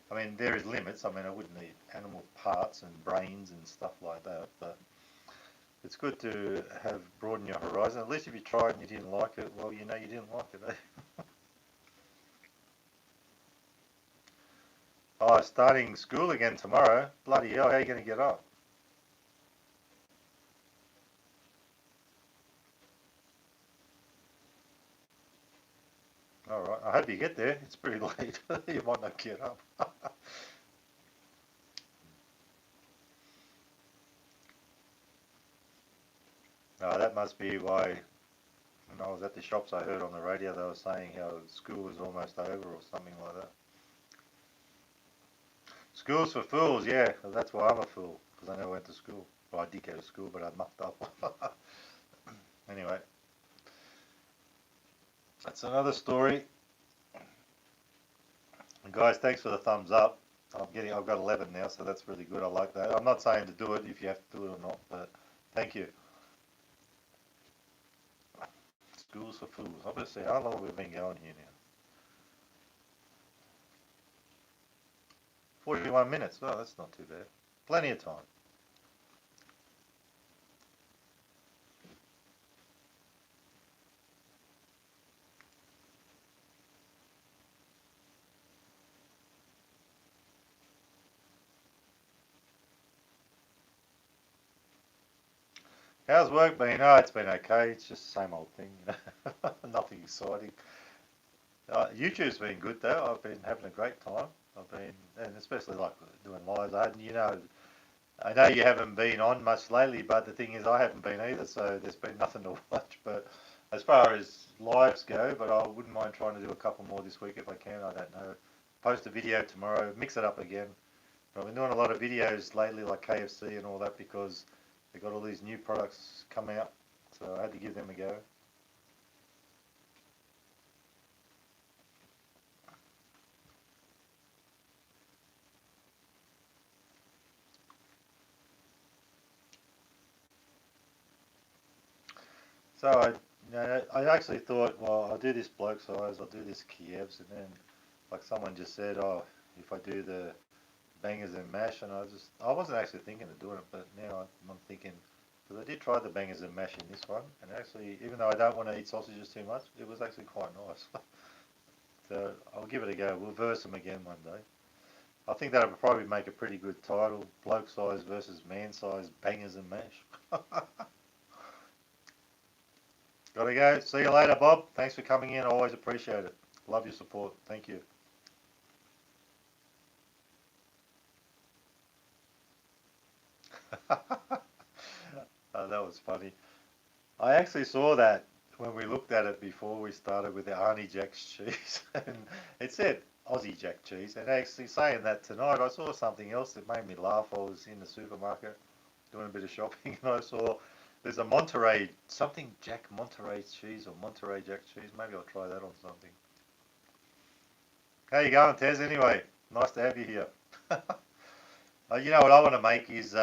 I mean, there is limits. I mean, I wouldn't eat animal parts and brains and stuff like that, but it's good to have broaden your horizon. At least if you tried and you didn't like it, well, you know you didn't like it, eh? Oh, starting school again tomorrow. Bloody hell, how are you going to get up? All right, I hope you get there. It's pretty late. You might not get up. Oh, that must be why when I was at the shops I heard on the radio they were saying how school was almost over or something like that. School's for fools, yeah. Well, that's why I'm a fool, because I never went to school. Well, I did go to school, but I mucked up. Anyway, that's another story. And guys, thanks for the thumbs up. I've got 11 now, so that's really good. I like that. I'm not saying to do it if you have to do it or not, but thank you. Schools for fools. I'm going to see how long we've been going here now. 41 minutes. Oh, that's not too bad. Plenty of time. How's work been? Oh, it's been okay. It's just the same old thing. Nothing exciting. YouTube's been good though. I've been having a great time. And especially like doing lives. I know you haven't been on much lately, but the thing is, I haven't been either. So there's been nothing to watch. But as far as lives go, but I wouldn't mind trying to do a couple more this week if I can. I don't know. Post a video tomorrow. Mix it up again. But I've been doing a lot of videos lately, like KFC and all that, because they've got all these new products come out. So I had to give them a go. So I actually thought, well, I'll do this bloke size, I'll do this Kiev's, and then like someone just said, oh, if I do the bangers and mash, and I wasn't actually thinking of doing it, but now I'm thinking, because I did try the bangers and mash in this one, and actually, even though I don't want to eat sausages too much, it was actually quite nice. So I'll give it a go. We'll verse them again one day. I think that would probably make a pretty good title, bloke size versus man size bangers and mash. Gotta go. See you later, Bob. Thanks for coming in. I always appreciate it. Love your support. Thank you. That was funny. I actually saw that when we looked at it before we started with the Arnie Jack's cheese, and it said Aussie Jack cheese. And actually saying that tonight, I saw something else that made me laugh. I was in the supermarket doing a bit of shopping, and I saw there's a Monterey something Jack Monterey cheese or Monterey Jack cheese. Maybe I'll try that on something. How you going, Tez? Anyway, nice to have you here. You know what I want to make is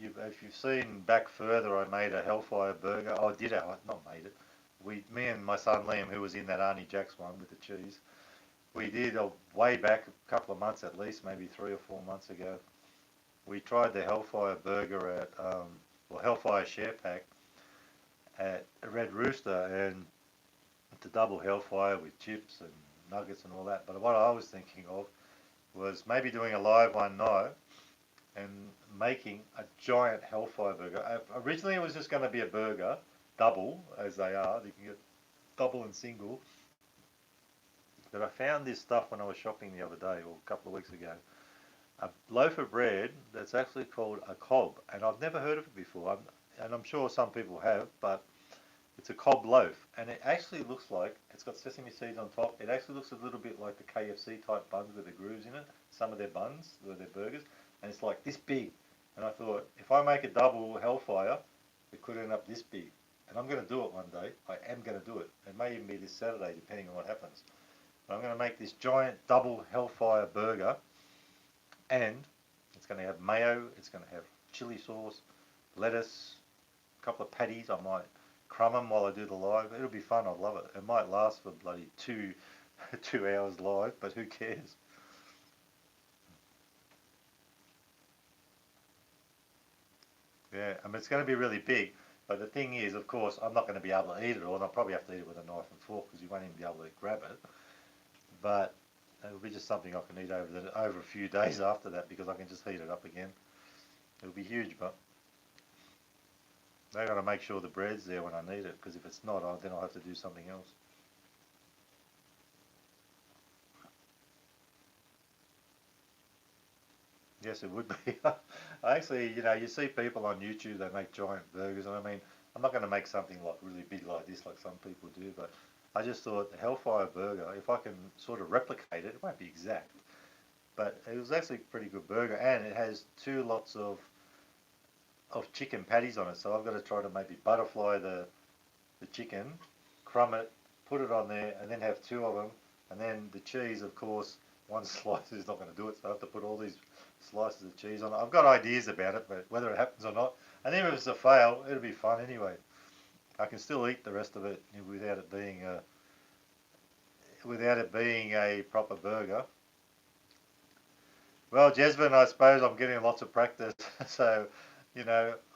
if you've seen back further, I made a Hellfire burger. Oh, I did it, not made it. Me and my son Liam, who was in that Arnie Jack's one with the cheese, we did way back a couple of months at least, maybe 3 or 4 months ago. We tried the Hellfire burger at or Hellfire share pack at a Red Rooster, and it's a double Hellfire with chips and nuggets and all that. But what I was thinking of was maybe doing a live one night and making a giant Hellfire burger. Originally it was just going to be a burger, double as they are. You can get double and single. But I found this stuff when I was shopping the other day, or a couple of weeks ago. A loaf of bread that's actually called a cob, and I've never heard of it before. And I'm sure some people have, but it's a cob loaf, and it actually looks like it's got sesame seeds on top. It actually looks a little bit like the KFC type buns with the grooves in it. Some of their buns, their burgers, and it's like this big. And I thought, if I make a double Hellfire, it could end up this big. And I'm going to do it one day. I am going to do it. It may even be this Saturday, depending on what happens. But I'm going to make this giant double Hellfire burger, and it's going to have mayo. It's going to have chili sauce, lettuce, a couple of patties. I might crumb them while I do the live. It'll be fun. I'd love it. It might last for bloody 2 hours live, but who cares? Yeah, I mean, it's going to be really big, but the thing is, of course, I'm not going to be able to eat it all, and I'll probably have to eat it with a knife and fork because you won't even be able to grab it. But it'll be just something I can eat over a few days after that, because I can just heat it up again. It'll be huge, but they've got to make sure the bread's there when I need it, because if it's not, then I'll have to do something else. Yes, it would be. I actually, you see people on YouTube, they make giant burgers, and I mean, I'm not going to make something like really big like this, like some people do, but I just thought the Hellfire burger, if I can sort of replicate it, it won't be exact, but it was actually a pretty good burger, and it has two lots of chicken patties on it, so I've got to try to maybe butterfly the chicken, crumb it, put it on there, and then have two of them, and then the cheese, of course, one slice is not going to do it, so I have to put all these slices of cheese on it. I've got ideas about it, but whether it happens or not, and even if it's a fail, it'll be fun anyway. I can still eat the rest of it without it being a proper burger. Well, Jasmine, I suppose I'm getting lots of practice, so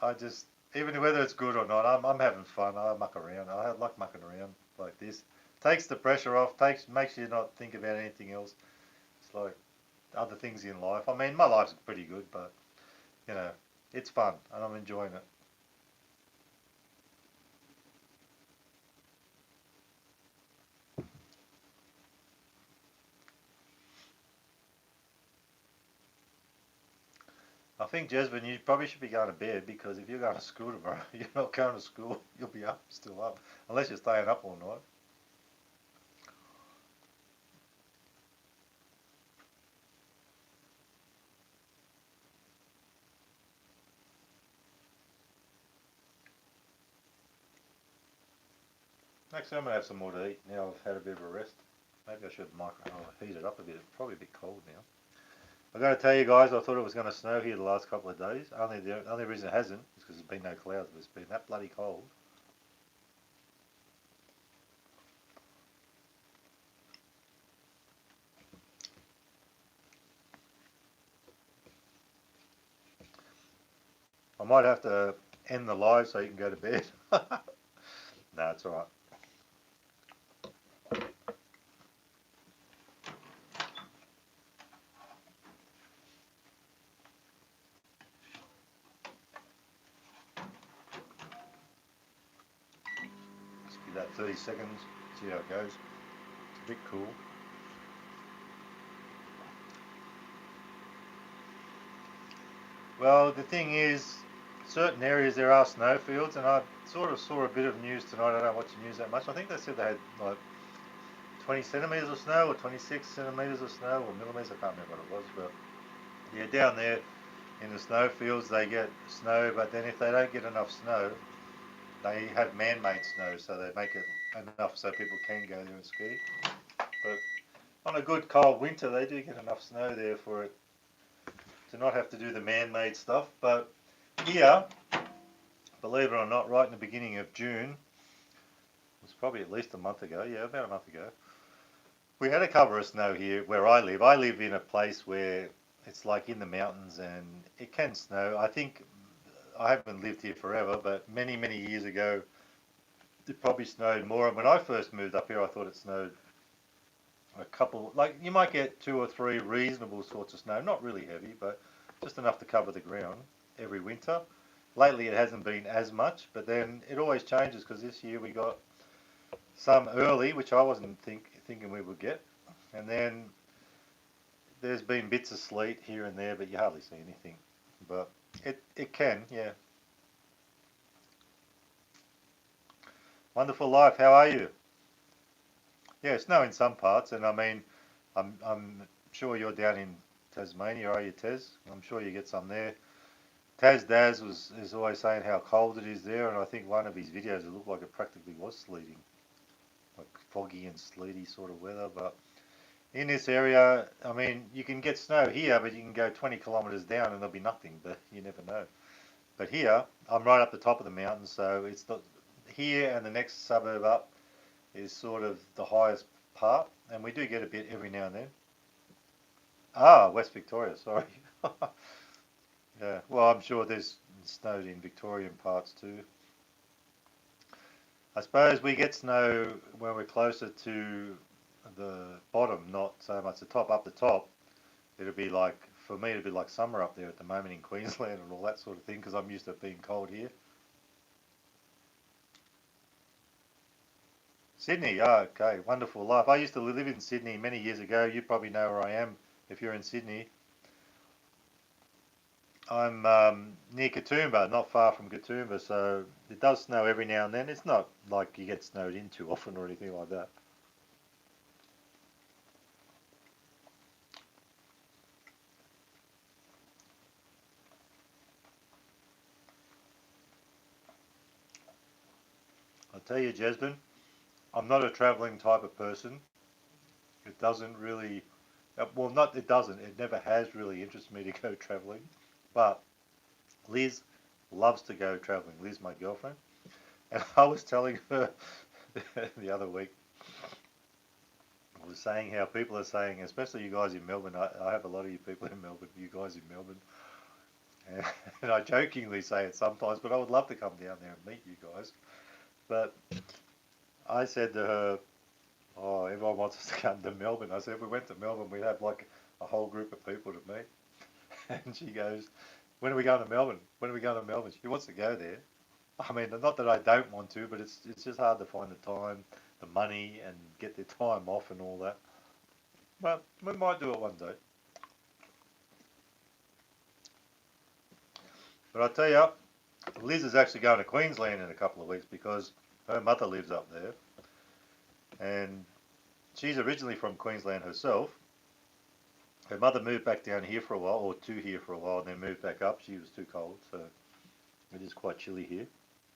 I just, even whether it's good or not, I'm having fun. I muck around. I like mucking around like this. Takes the pressure off. Makes you not think about anything else. It's like other things in life. I mean, my life's pretty good, but you know, it's fun and I'm enjoying it. I think, Jasmine, you probably should be going to bed, because if you're going to school tomorrow, you're not going to school. You'll be still up, unless you're staying up all night. Next time I'm gonna have some more to eat. Now I've had a bit of a rest. Maybe I should heat it up a bit. It's probably a bit cold now. I got to tell you guys, I thought it was going to snow here the last couple of days. The only reason it hasn't is because there's been no clouds, but it's been that bloody cold. I might have to end the live so you can go to bed. No, it's alright. Just give that 30 seconds, see how it goes. It's a bit cool. Well, the thing is, certain areas there are snowfields, and I sort of saw a bit of news tonight. I don't watch the news that much. I think they said they had like 20 centimetres of snow, or 26 centimetres of snow, or millimetres. I can't remember what it was, but yeah, down there in the snowfields they get snow, but then if they don't get enough snow, they have man-made snow, so they make it enough so people can go there and ski. But on a good cold winter, they do get enough snow there for it to not have to do the man-made stuff. But here, believe it or not, right in the beginning of June, it was probably at least a month ago, yeah, about a month ago, we had a cover of snow here where I live. I live in a place where it's like in the mountains, and it can snow. I think I haven't lived here forever, but many, many years ago, it probably snowed more. And when I first moved up here, I thought it snowed a couple, like you might get 2 or 3 reasonable sorts of snow, not really heavy, but just enough to cover the ground every winter. Lately it hasn't been as much, but then it always changes because this year we got some early, which I wasn't thinking we would get, and then there's been bits of sleet here and there, but you hardly see anything. But it can, yeah. Wonderful life. How are you? Yeah, snow in some parts, and I mean, I'm sure you're down in Tasmania, are you, Tez? I'm sure you get some there. Taz Daz is always saying how cold it is there, and I think one of his videos it looked like it practically was sleeting, like foggy and sleety sort of weather. But in this area, I mean, you can get snow here, but you can go 20 kilometres down and there'll be nothing. But you never know. But here, I'm right up the top of the mountain, so it's not here, and the next suburb up is sort of the highest part, and we do get a bit every now and then. Ah, West Victoria, sorry. Yeah, well, I'm sure there's snowed in Victorian parts too. I suppose we get snow when we're closer to the bottom, not so much the top. Up the top, it'll be like, for me, it'll be like summer up there at the moment in Queensland and all that sort of thing, because I'm used to it being cold here. Sydney, oh, okay, wonderful life. I used to live in Sydney many years ago. You probably know where I am if you're in Sydney. I'm near Katoomba, not far from Katoomba, so it does snow every now and then. It's not like you get snowed in too often or anything like that. I tell you, Jasmine, I'm not a travelling type of person. It doesn't really, well, not it doesn't. It never has really interested me to go travelling. But Liz loves to go travelling. Liz, my girlfriend, and I was telling her the other week. I was saying how people are saying, especially you guys in Melbourne. I have a lot of you people in Melbourne. You guys in Melbourne, and, and I jokingly say it sometimes, but I would love to come down there and meet you guys. But I said to her, oh, everyone wants us to come to Melbourne. I said, if we went to Melbourne, we'd have like a whole group of people to meet. And she goes, when are we going to Melbourne? When are we going to Melbourne? She wants to go there. I mean, not that I don't want to, but it's just hard to find the time, the money, and get the time off and all that. But we might do it one day. But I tell you, Liz is actually going to Queensland in a couple of weeks because her mother lives up there, and she's originally from Queensland herself. Her mother moved back down here for a while, or to here for a while, and then moved back up. She was too cold, so it is quite chilly here.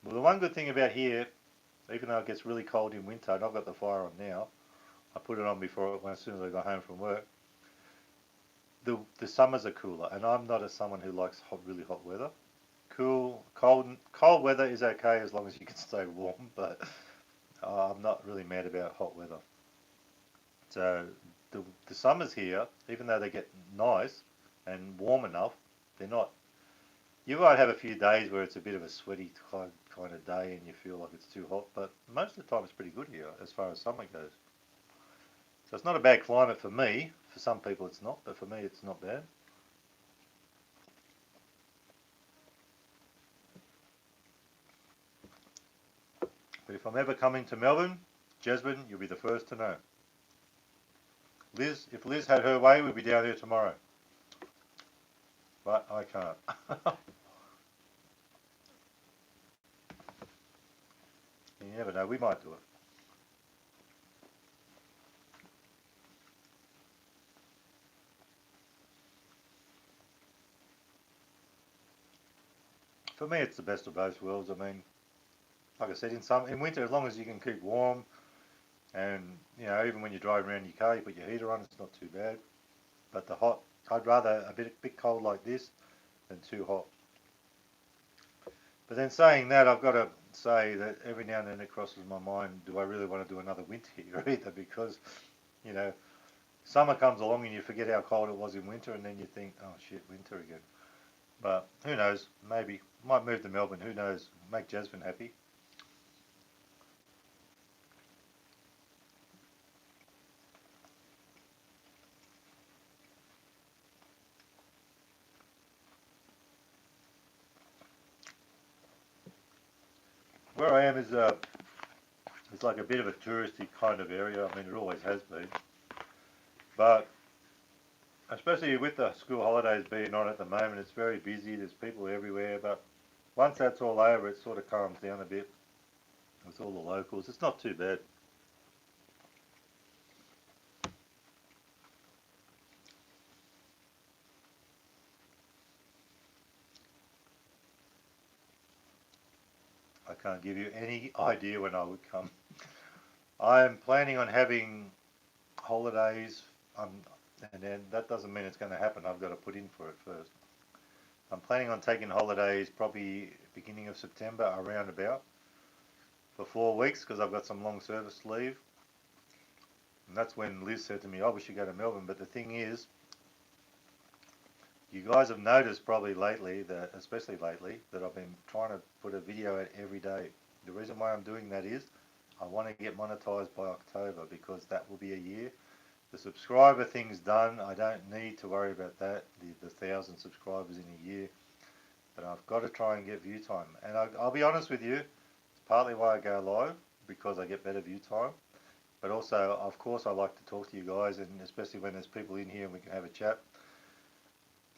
Well, the one good thing about here, even though it gets really cold in winter, and I've got the fire on now, I put it on before as soon as I got home from work. The summers are cooler, and I'm not someone who likes really hot weather. Cold weather is okay as long as you can stay warm, but I'm not really mad about hot weather. So the summers here, even though they get nice and warm enough, they're not. You might have a few days where it's a bit of a sweaty kind of day and you feel like it's too hot, but most of the time it's pretty good here as far as summer goes. So it's not a bad climate for me. For some people it's not, but for me it's not bad. But if I'm ever coming to Melbourne, Jasmine, you'll be the first to know. Liz, if Liz had her way, we'd be down there tomorrow. But I can't. You never know, we might do it. For me, it's the best of both worlds. I mean, like I said, in winter, as long as you can keep warm, and even when you drive around your car, you put your heater on, it's not too bad. But the hot, I'd rather a bit cold like this than too hot. But then saying that, I've got to say that every now and then it crosses my mind, do I really want to do another winter here either? Because, you know, summer comes along and you forget how cold it was in winter, and then you think, oh shit, winter again. But who knows? Maybe. Might move to Melbourne, who knows? Make Jasmine happy. Where I am is it's like a bit of a touristy kind of area. I mean, it always has been. But especially with the school holidays being on at the moment, it's very busy. There's people everywhere. But once that's all over, it sort of calms down a bit. With all the locals, it's not too bad. I can't give you any idea when I would come. I am planning on having holidays, and then that doesn't mean it's going to happen. I've got to put in for it first. I'm planning on taking holidays probably beginning of September, around about, for 4 weeks because I've got some long service leave. And that's when Liz said to me, "Oh, we should go to Melbourne." But the thing is, you guys have noticed probably lately, that especially lately, that I've been trying to put a video out every day. The reason why I'm doing that is I want to get monetized by October because that will be a year. The subscriber thing's done. I don't need to worry about that, the 1,000 subscribers in a year. But I've got to try and get view time. And I'll be honest with you, it's partly why I go live, because I get better view time. But also, of course, I like to talk to you guys, and especially when there's people in here and we can have a chat.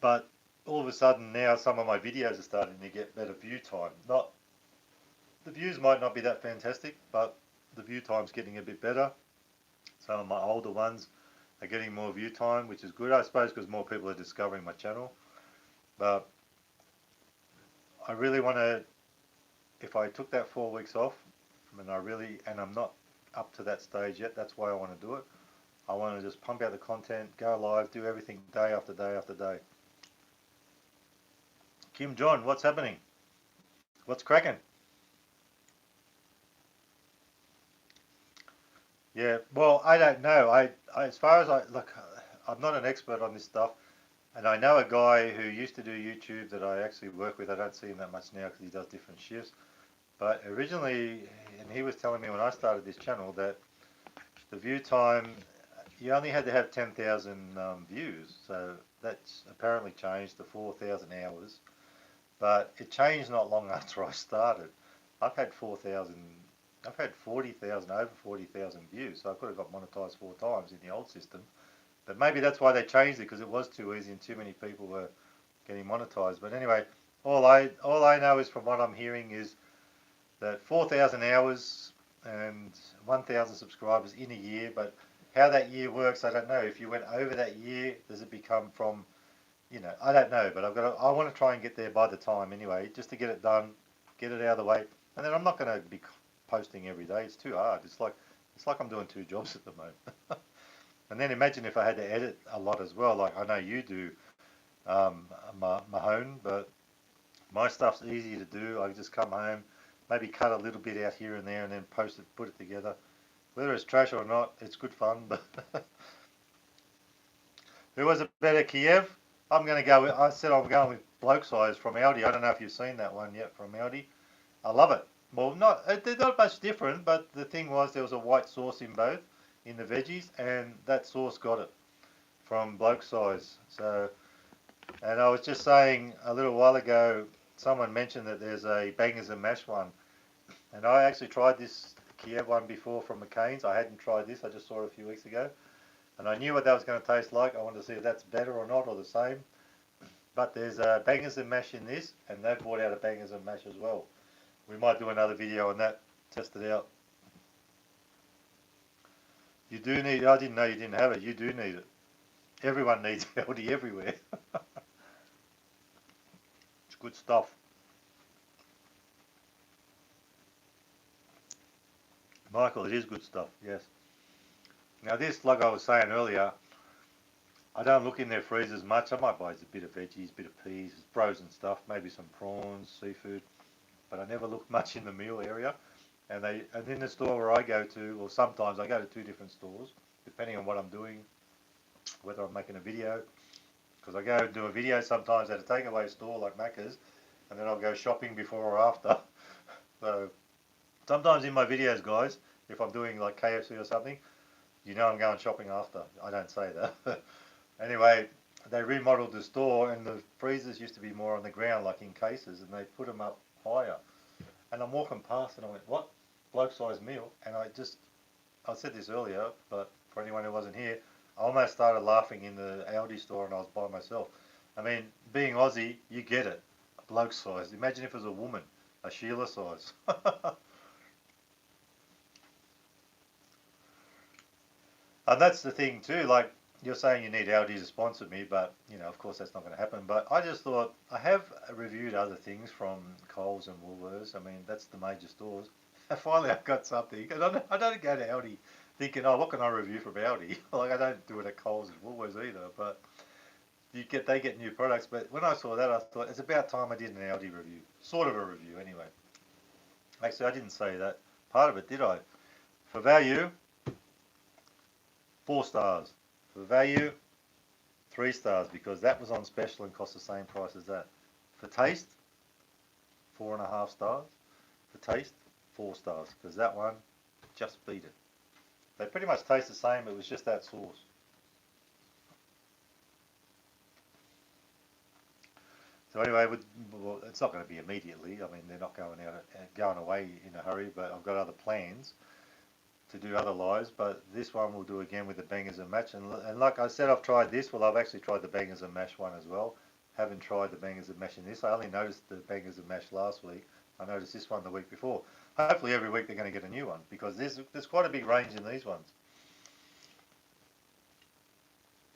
But all of a sudden now some of my videos are starting to get better view time. Not the views might not be that fantastic, but the view time's getting a bit better. Some of my older ones are getting more view time, which is good, I suppose, because more people are discovering my channel. But I really want to, if I took that 4 weeks off, and I'm not up to that stage yet, that's why I want to do it. I want to just pump out the content, go live, do everything day after day after day. Kim John, what's happening? What's cracking? Yeah, well, I don't know. As far as I look, I'm not an expert on this stuff, and I know a guy who used to do YouTube that I actually work with. I don't see him that much now because he does different shifts. But originally, and he was telling me when I started this channel that the view time, you only had to have 10,000 views. So that's apparently changed to 4,000 hours. But it changed not long after I started. I've had 4,000, I've had 40,000, over 40,000 views, so I could have got monetized 4 times in the old system. But maybe that's why they changed it, because it was too easy and too many people were getting monetized. But anyway, all I know is from what I'm hearing is that 4,000 hours and 1,000 subscribers in a year. But how that year works, I don't know. If you went over that year, does it become from, I don't know, but I want to try and get there by the time anyway, just to get it done, get it out of the way, and then I'm not going to be posting every day. It's too hard. It's like I'm doing 2 jobs at the moment. And then imagine if I had to edit a lot as well, like I know you do, Mahone, but my stuff's easy to do. I just come home, maybe cut a little bit out here and there, and then post it, put it together. Whether it's trash or not, it's good fun. But who was it better, Kiev? I'm going to go with, I said I'm going with Bloke Size from Aldi. I don't know if you've seen that one yet from Aldi. I love it. Well, they're not much different, but the thing was there was a white sauce in both, in the veggies, and that sauce got it from Bloke Size. So, and I was just saying a little while ago, someone mentioned that there's a bangers and mash one, and I actually tried this Kiev one before from McCain's. I hadn't tried this. I just saw it a few weeks ago. And I knew what that was going to taste like. I wanted to see if that's better or not, or the same. But there's a bangers and mash in this, and they've brought out a bangers and mash as well. We might do another video on that, test it out. You do need, I didn't know you didn't have it, you do need it. Everyone needs Aldi everywhere. It's good stuff. Michael, it is good stuff, yes. Now this, like I was saying earlier, I don't look in their freezers much. I might buy a bit of veggies, a bit of peas, frozen stuff, maybe some prawns, seafood. But I never look much in the meal area. And in the store where I go to, or sometimes I go to 2 different stores, depending on what I'm doing, whether I'm making a video. Because I go and do a video sometimes at a takeaway store like Macca's, and then I'll go shopping before or after. So sometimes in my videos, guys, if I'm doing like KFC or something, you know I'm going shopping after. I don't say that. Anyway, they remodeled the store, and the freezers used to be more on the ground, like in cases, and they put them up higher. And I'm walking past, and I went, "What? Bloke-sized meal?" And I said this earlier, but for anyone who wasn't here, I almost started laughing in the Aldi store, and I was by myself. I mean, being Aussie, you get it. A bloke size. Imagine if it was a woman, a Sheila size. And that's the thing too. Like you're saying, you need Aldi to sponsor me, but you know, of course, that's not going to happen. But I just thought I have reviewed other things from Coles and Woolworths. I mean, that's the major stores. Finally, I've got something, and I don't go to Aldi thinking, oh, what can I review from Aldi? Like I don't do it at Coles and Woolworths either. But they get new products. But when I saw that, I thought it's about time I did an Aldi review, sort of a review anyway. Actually, I didn't say that part of it, did I? For value, 4 stars. For value, 3 stars because that was on special and cost the same price as that. For taste, 4.5 stars. For taste, 4 stars because that one just beat it. They pretty much taste the same. It was just that sauce. So anyway, well, it's not going to be immediately. I mean, they're not going away in a hurry. But I've got other plans to do other lives. But this one we'll do again with the bangers and mash. And like I said, I've tried this. Well, I've actually tried the bangers and mash one as well. Haven't tried the bangers and mash in this. I only noticed the bangers and mash last week. I noticed this one the week before. Hopefully every week they're going to get a new one because there's quite a big range in these ones.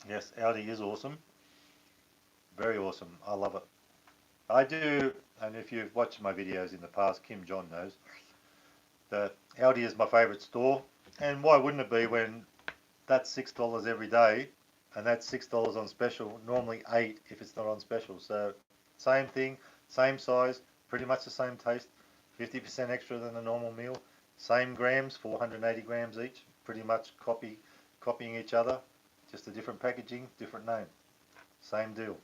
Yes, Audi is awesome. Very awesome. I love it. I do, and if you've watched my videos in the past, Kim John knows that Aldi is my favourite store. And why wouldn't it be when that's $6 every day, and that's $6 on special? Normally 8 if it's not on special. So same thing, same size, pretty much the same taste, 50% extra than a normal meal, same grams, 480 grams each, pretty much copying each other, just a different packaging, different name, same deal.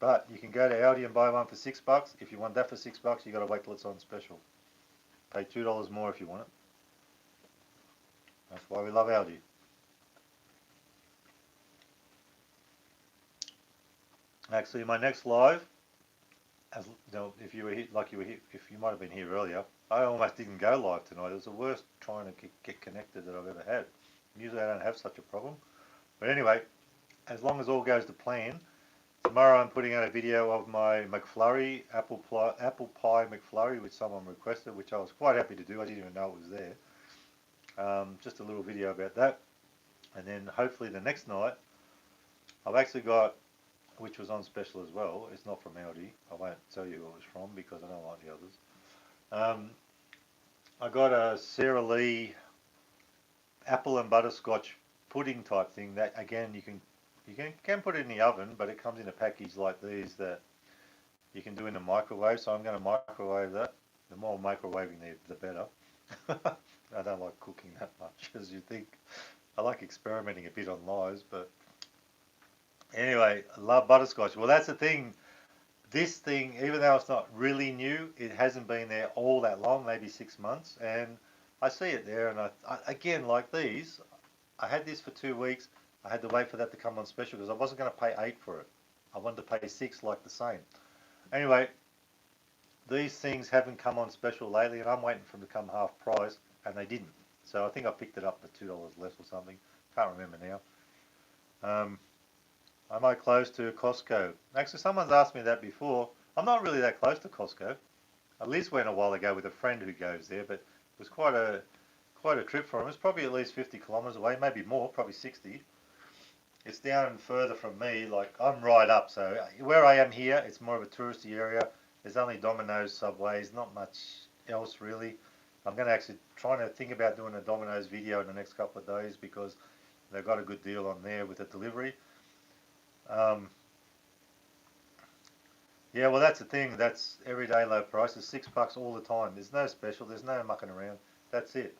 But you can go to Aldi and buy one for $6. If you want that for $6, you got to wait till it's on special. Pay $2 more if you want it. That's why we love Aldi. Actually, my next live, as you know, if you were here, if you might have been here earlier, I almost didn't go live tonight. It was the worst trying to get connected that I've ever had. Usually I don't have such a problem. But anyway, as long as all goes to plan, tomorrow I'm putting out a video of my McFlurry, apple pie McFlurry, which someone requested, which I was quite happy to do. I didn't even know it was there. Just a little video about that. And then hopefully the next night, I've actually got, which was on special as well, it's not from Aldi. I won't tell you who it was from because I don't like the others. I got a Sara Lee apple and butterscotch pudding type thing that, again, you can put it in the oven, but it comes in a package like these that you can do in the microwave. So I'm going to microwave that. The more microwaving, the better. I don't like cooking that much, as you think. I like experimenting a bit on lives, but anyway, I love butterscotch. Well, that's the thing. This thing, even though it's not really new, it hasn't been there all that long, maybe 6 months, and I see it there. And again, like these, I had this for 2 weeks. I had to wait for that to come on special because I wasn't going to pay 8 for it. I wanted to pay 6 like the same. Anyway, these things haven't come on special lately, and I'm waiting for them to come half price, and they didn't. So I think I picked it up for $2 less or something. Can't remember now. Am I close to Costco? Actually, someone's asked me that before. I'm not really that close to Costco. Liz went a while ago with a friend who goes there, but it was quite a trip for him. It's probably at least 50 kilometres away, maybe more, probably 60. It's down further from me. Like I'm right up, so where I am here, it's more of a touristy area. There's only Domino's, Subways, not much else really. I'm going to actually trying to think about doing a Domino's video in the next couple of days because they've got a good deal on there with the delivery. Yeah, well, that's the thing. That's everyday low prices, $6 all the time. There's no special. There's no mucking around. That's it.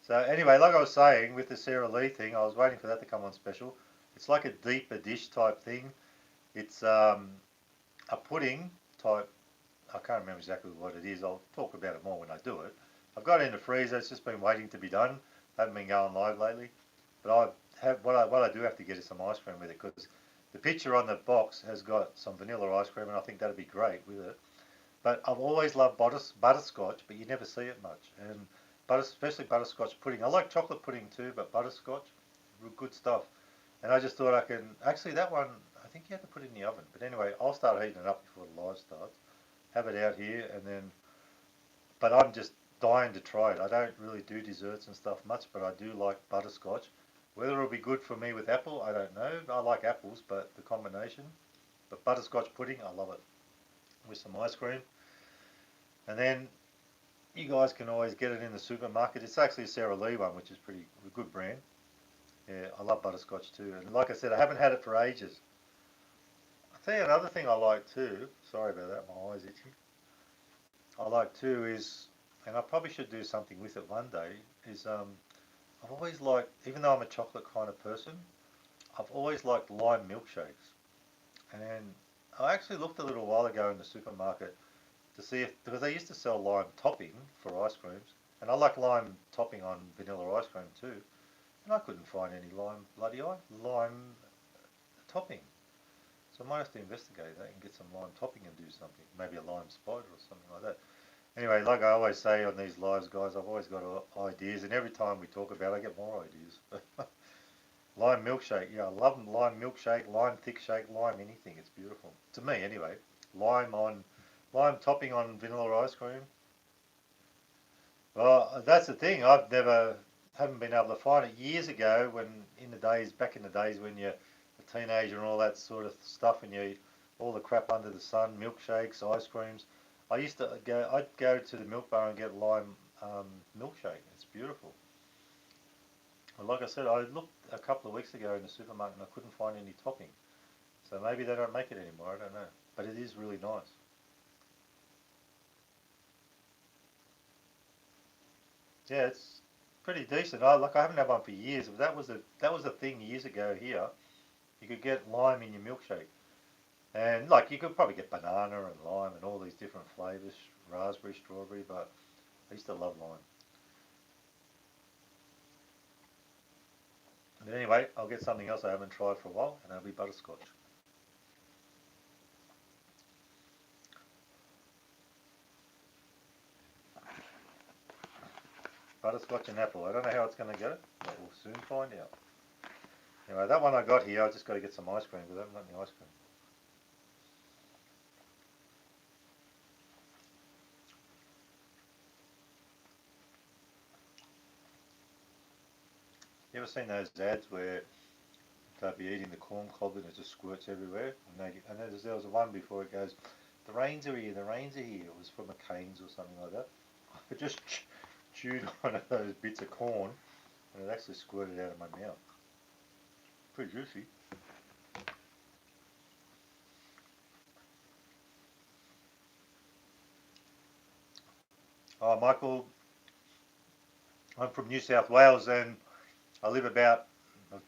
So anyway, like I was saying, with the Sara Lee thing, I was waiting for that to come on special. It's like a deeper dish type thing. It's a pudding type. I can't remember exactly what it is. I'll talk about it more when I do it. I've got it in the freezer. It's just been waiting to be done. Haven't been going live lately, but what I do have to get is some ice cream with it because the picture on the box has got some vanilla ice cream, and I think that'd be great with it. But I've always loved butterscotch, but you never see it much, and especially butterscotch pudding. I like chocolate pudding too, but butterscotch, good stuff. And I just thought I can actually that one. I think you have to put it in the oven. But anyway, I'll start heating it up before the live starts. Have it out here, and then. But I'm just dying to try it. I don't really do desserts and stuff much, but I do like butterscotch. Whether it'll be good for me with apple, I don't know. I like apples, but the combination. But butterscotch pudding, I love it with some ice cream. And then you guys can always get it in the supermarket. It's actually a Sara Lee one, which is pretty a good brand. Yeah, I love butterscotch too. And like I said, I haven't had it for ages. I'll tell you another thing I like too. Sorry about that, my eyes itchy. I like too is, and I probably should do something with it one day. Is I've always liked, even though I'm a chocolate kind of person, I've always liked lime milkshakes. And I actually looked a little while ago in the supermarket to see if because they used to sell lime topping for ice creams, and I like lime topping on vanilla ice cream too. And I couldn't find any lime topping. So I might have to investigate that and get some lime topping and do something. Maybe a lime spider or something like that. Anyway, like I always say on these lives, guys, I've always got ideas, and every time we talk about it, I get more ideas. Lime milkshake, yeah, I love lime milkshake, lime thick shake, lime anything. It's beautiful to me, anyway. Lime on, lime topping on vanilla ice cream. Well, that's the thing. I've never haven't been able to find it. Years ago, when back in the days when you're a teenager and all that sort of stuff, and you eat all the crap under the sun, milkshakes, ice creams. I'd go to the milk bar and get lime milkshake. It's beautiful. Well, like I said, I looked a couple of weeks ago in the supermarket and I couldn't find any topping. So maybe they don't make it anymore. I don't know, but it is really nice. Yeah, it's pretty decent. I haven't had one for years, but that was a thing years ago here. You could get lime in your milkshake, and like you could probably get banana and lime and all these different flavors, raspberry, strawberry. But I used to love lime. But anyway, I'll get something else I haven't tried for a while, and that'll be butterscotch. Butterscotch and apple. I don't know how it's going to go, but we'll soon find out. Anyway, that one I got here, I just got to get some ice cream because I haven't got any ice cream. You ever seen those ads where they'll be eating the corn cob and it just squirts everywhere? And there was one before it goes, the rains are here, the rains are here. It was from a Canes or something like that. I just chewed one of those bits of corn and it actually squirted out of my mouth. Pretty juicy. Oh, Michael, I'm from New South Wales and I live about,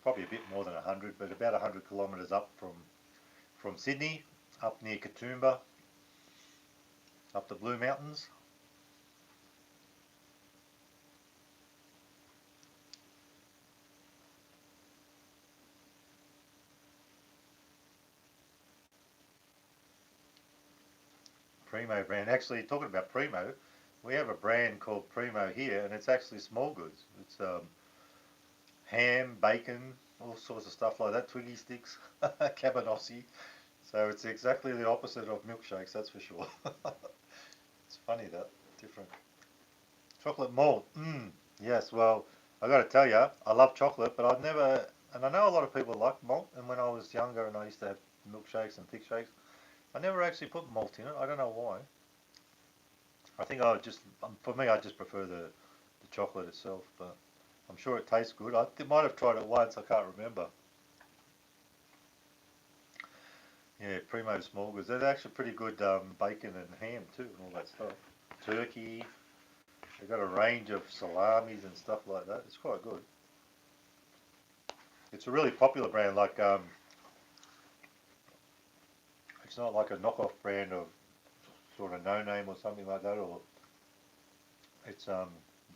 probably a bit more than 100, but about 100 kilometres up from Sydney, up near Katoomba, up the Blue Mountains. Primo brand. Actually, talking about Primo, we have a brand called Primo here, and it's actually small goods. It's ham, bacon, all sorts of stuff like that, Twiggy sticks, cabanossi. So it's exactly the opposite of milkshakes, that's for sure. It's funny that, different. Chocolate malt, yes, well, I got to tell you, I love chocolate, but I've never, and I know a lot of people like malt, and when I was younger and I used to have milkshakes and thick shakes, I never actually put malt in it. I don't know why. I think I would just, for me, I just prefer the chocolate itself, but I'm sure it tastes good. I might have tried it once, I can't remember. Yeah, Primo Small Goods. They're actually pretty good bacon and ham too, and all that stuff. Turkey. They've got a range of salamis and stuff like that. It's quite good. It's a really popular brand. Like It's not like a knockoff brand of sort of no name or something like that, or it's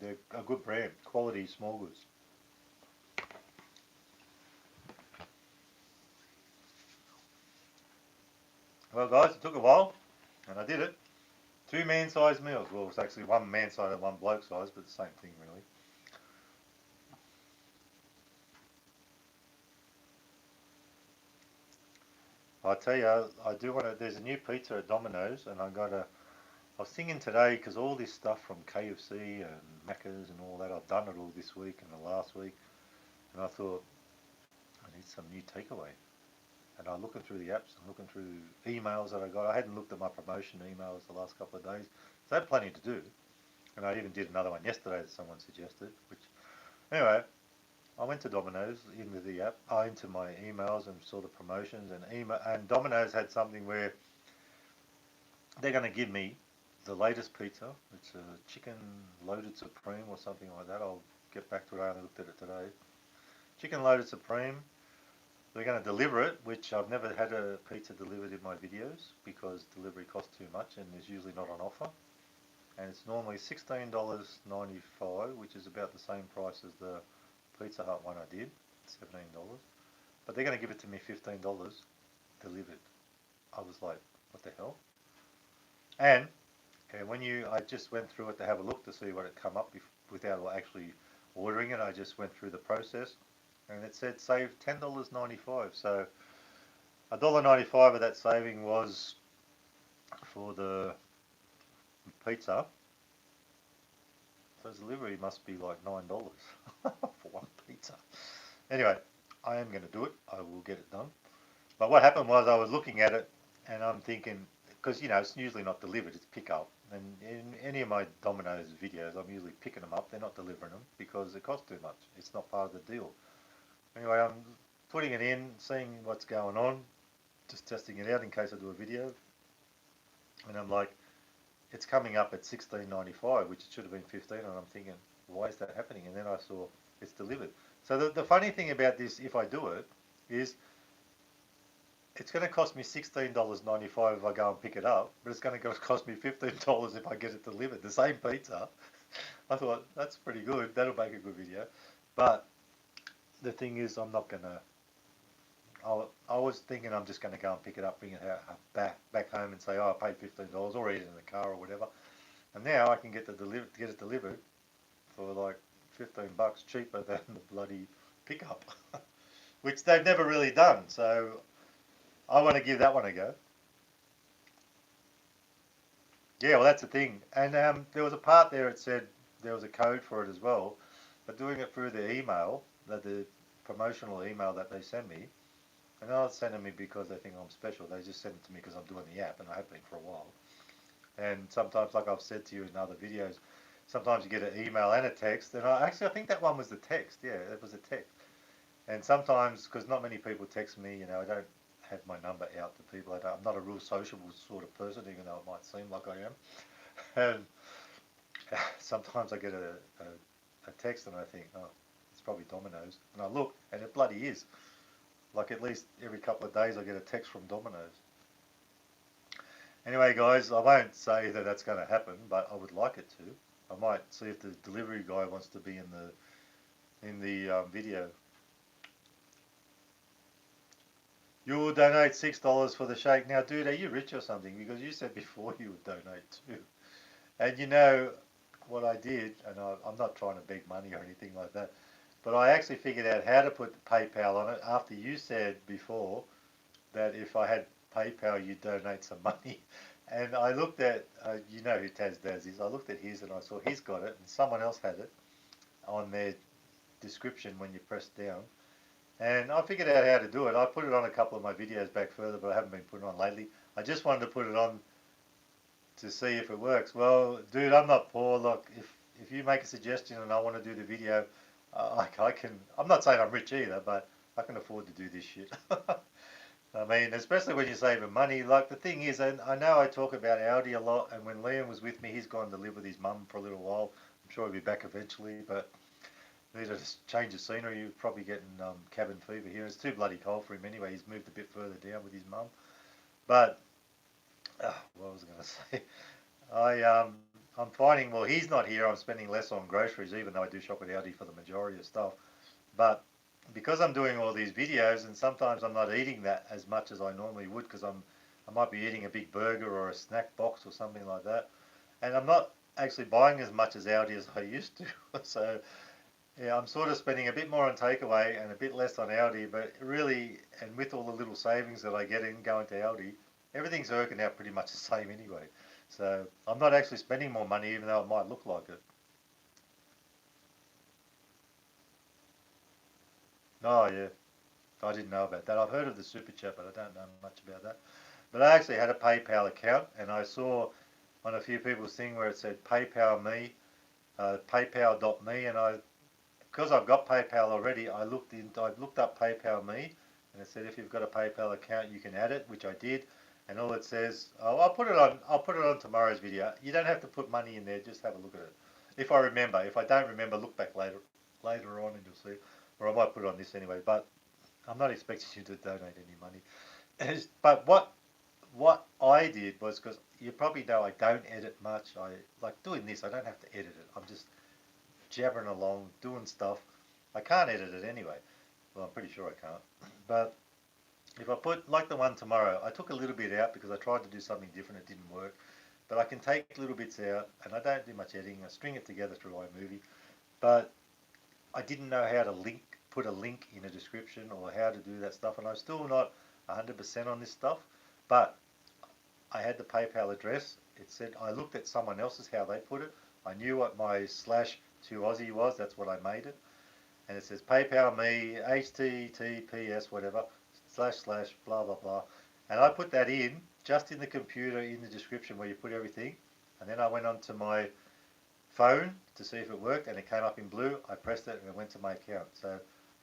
they're a good brand, quality small goods. Well, guys, it took a while, and I did it. Two man-sized meals. Well, it's actually one man size and one bloke size, but the same thing really. I tell you, I do want to. There's a new pizza at Domino's, and I was thinking today because all this stuff from KFC and Macca's and all that, I've done it all this week and the last week, and I thought I need some new takeaway. And I'm looking through the apps and looking through emails that I got. I hadn't looked at my promotion emails the last couple of days, so I had plenty to do. And I even did another one yesterday that someone suggested. Which anyway, I went to Domino's into the app, into my emails and saw the promotions and email. And Domino's had something where they're going to give me the latest pizza. It's a chicken loaded supreme or something like that. I'll get back to it. I only looked at it today. Chicken loaded supreme. They're going to deliver it, which I've never had a pizza delivered in my videos because delivery costs too much and is usually not on offer. And it's normally $16.95, which is about the same price as the Pizza Hut one I did, $17. But they're going to give it to me $15 delivered. I was like, what the hell? And I just went through it to have a look to see what it come up without actually ordering it. I just went through the process, and it said save $10.95. So $1.95 of that saving was for the pizza. So delivery must be like $9 for one pizza. Anyway, I am going to do it. I will get it done. But what happened was I was looking at it and I'm thinking, because it's usually not delivered, it's pick up. And in any of my Domino's videos, I'm usually picking them up. They're not delivering them because it costs too much. It's not part of the deal. Anyway, I'm putting it in, seeing what's going on, just testing it out in case I do a video. And I'm like, it's coming up at $16.95, which it should have been $15, and I'm thinking, why is that happening? And then I saw it's delivered. So the funny thing about this, if I do it, is it's going to cost me $16.95 if I go and pick it up, but it's going to cost me $15 if I get it delivered. The same pizza. I thought, that's pretty good. That'll make a good video. But the thing is, I'm not going to... I was thinking I'm just going to go and pick it up, bring it out, back home and say, oh, I paid $15 or eat it in the car or whatever. And now I can get it delivered for like $15 cheaper than the bloody pickup, which they've never really done. So I want to give that one a go. Yeah, well, that's the thing. And there was a part there, it said there was a code for it as well, but doing it through the email, the promotional email that they send me, and they're not sending me because they think I'm special. They just send it to me because I'm doing the app, and I have been for a while. And sometimes, like I've said to you in other videos, sometimes you get an email and a text. And I think that one was the text. Yeah, it was a text. And sometimes, because not many people text me, I don't have my number out to people. I'm not a real sociable sort of person, even though it might seem like I am. And sometimes I get a text and I think, oh, it's probably Domino's. And I look, and it bloody is. Like at least every couple of days I get a text from Domino's. Anyway, guys, I won't say that that's going to happen, but I would like it to. I might see if the delivery guy wants to be in the video. You'll donate $6 for the shake. Now, dude, are you rich or something? Because you said before you would donate too. And you know what I did, and I'm not trying to beg money or anything like that, but I actually figured out how to put PayPal on it after you said before that if I had PayPal, you'd donate some money. And I looked at, you know who Taz Daz is, I looked at his and I saw he's got it and someone else had it on their description when you press down. And I figured out how to do it. I put it on a couple of my videos back further, but I haven't been putting it on lately. I just wanted to put it on to see if it works. Well, dude, I'm not poor. Look, if you make a suggestion and I want to do the video, I can. I'm not saying I'm rich either, but I can afford to do this shit. I mean, especially when you're saving money. Like, the thing is, and I know I talk about Audi a lot, and when Liam was with me, he's gone to live with his mum for a little while. I'm sure he'll be back eventually, but need to change of scenery. You're probably getting cabin fever here. It's too bloody cold for him anyway. He's moved a bit further down with his mum. But what was I going to say? I'm finding, well, he's not here. I'm spending less on groceries, even though I do shop at Aldi for the majority of stuff. But because I'm doing all these videos, and sometimes I'm not eating that as much as I normally would, because I might be eating a big burger or a snack box or something like that, and I'm not actually buying as much as Aldi as I used to. So yeah, I'm sort of spending a bit more on takeaway and a bit less on Aldi, but really, and with all the little savings that I get in going to Aldi, everything's working out pretty much the same anyway. So I'm not actually spending more money, even though it might look like it. Oh yeah, I didn't know about that. I've heard of the super chat, but I don't know much about that. But I actually had a PayPal account, and I saw on a few people's thing where it said PayPal me, PayPal.me, and I, because I've got PayPal already, I looked up PayPal me, and it said if you've got a PayPal account, you can add it, which I did, and all it says, oh, I'll put it on tomorrow's video. You don't have to put money in there, just have a look at it. If I remember, if I don't remember, look back later on, and you'll see, or I might put it on this anyway. But I'm not expecting you to donate any money. But what I did was, because you probably know I don't edit much. I like doing this. I don't have to edit it. I'm just jabbering along, doing stuff. I can't edit it anyway. Well, I'm pretty sure I can't. But if I put, like the one tomorrow, I took a little bit out because I tried to do something different. It didn't work. But I can take little bits out, and I don't do much editing. I string it together through iMovie. But I didn't know how to put a link in a description or how to do that stuff. And I'm still not 100% on this stuff. But I had the PayPal address. It said, I looked at someone else's, how they put it. I knew what my slash to Aussie was. That's what I made it. And it says PayPal me, HTTPS, whatever, slash slash, blah, blah, blah. And I put that in, just in the computer, in the description where you put everything. And then I went onto my phone to see if it worked, and it came up in blue. I pressed it and it went to my account. So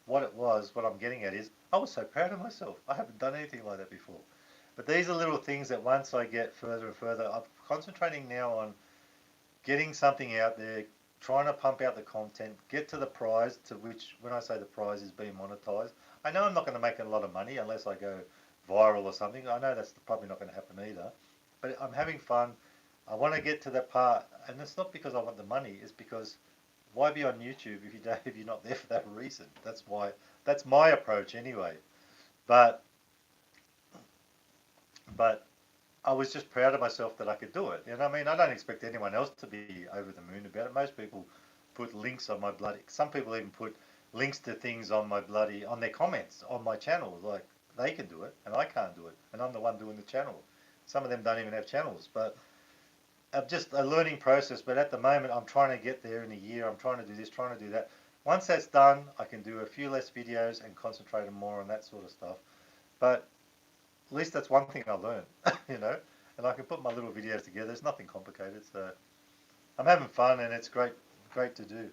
what I'm getting at is, I was so proud of myself. I haven't done anything like that before. But these are little things that once I get further and further, I'm concentrating now on getting something out there, trying to pump out the content, get to the prize, to which, when I say the prize, is being monetized. I know I'm not going to make a lot of money unless I go viral or something. I know that's probably not going to happen either. But I'm having fun. I want to get to that part, and it's not because I want the money. It's because why be on YouTube if you're not there for that reason? That's why. That's my approach anyway. But but I was just proud of myself that I could do it. And I mean, I don't expect anyone else to be over the moon about it. Most people put links on my bloody. Some people even put links to things on my bloody on their comments on my channel. Like they can do it, and I can't do it, and I'm the one doing the channel. Some of them don't even have channels, but just a learning process. But at the moment, I'm trying to get there in a year. I'm trying to do this, trying to do that. Once that's done, I can do a few less videos and concentrate more on that sort of stuff. But at least that's one thing I learned, you know. And I can put my little videos together. It's nothing complicated. So I'm having fun, and it's great to do.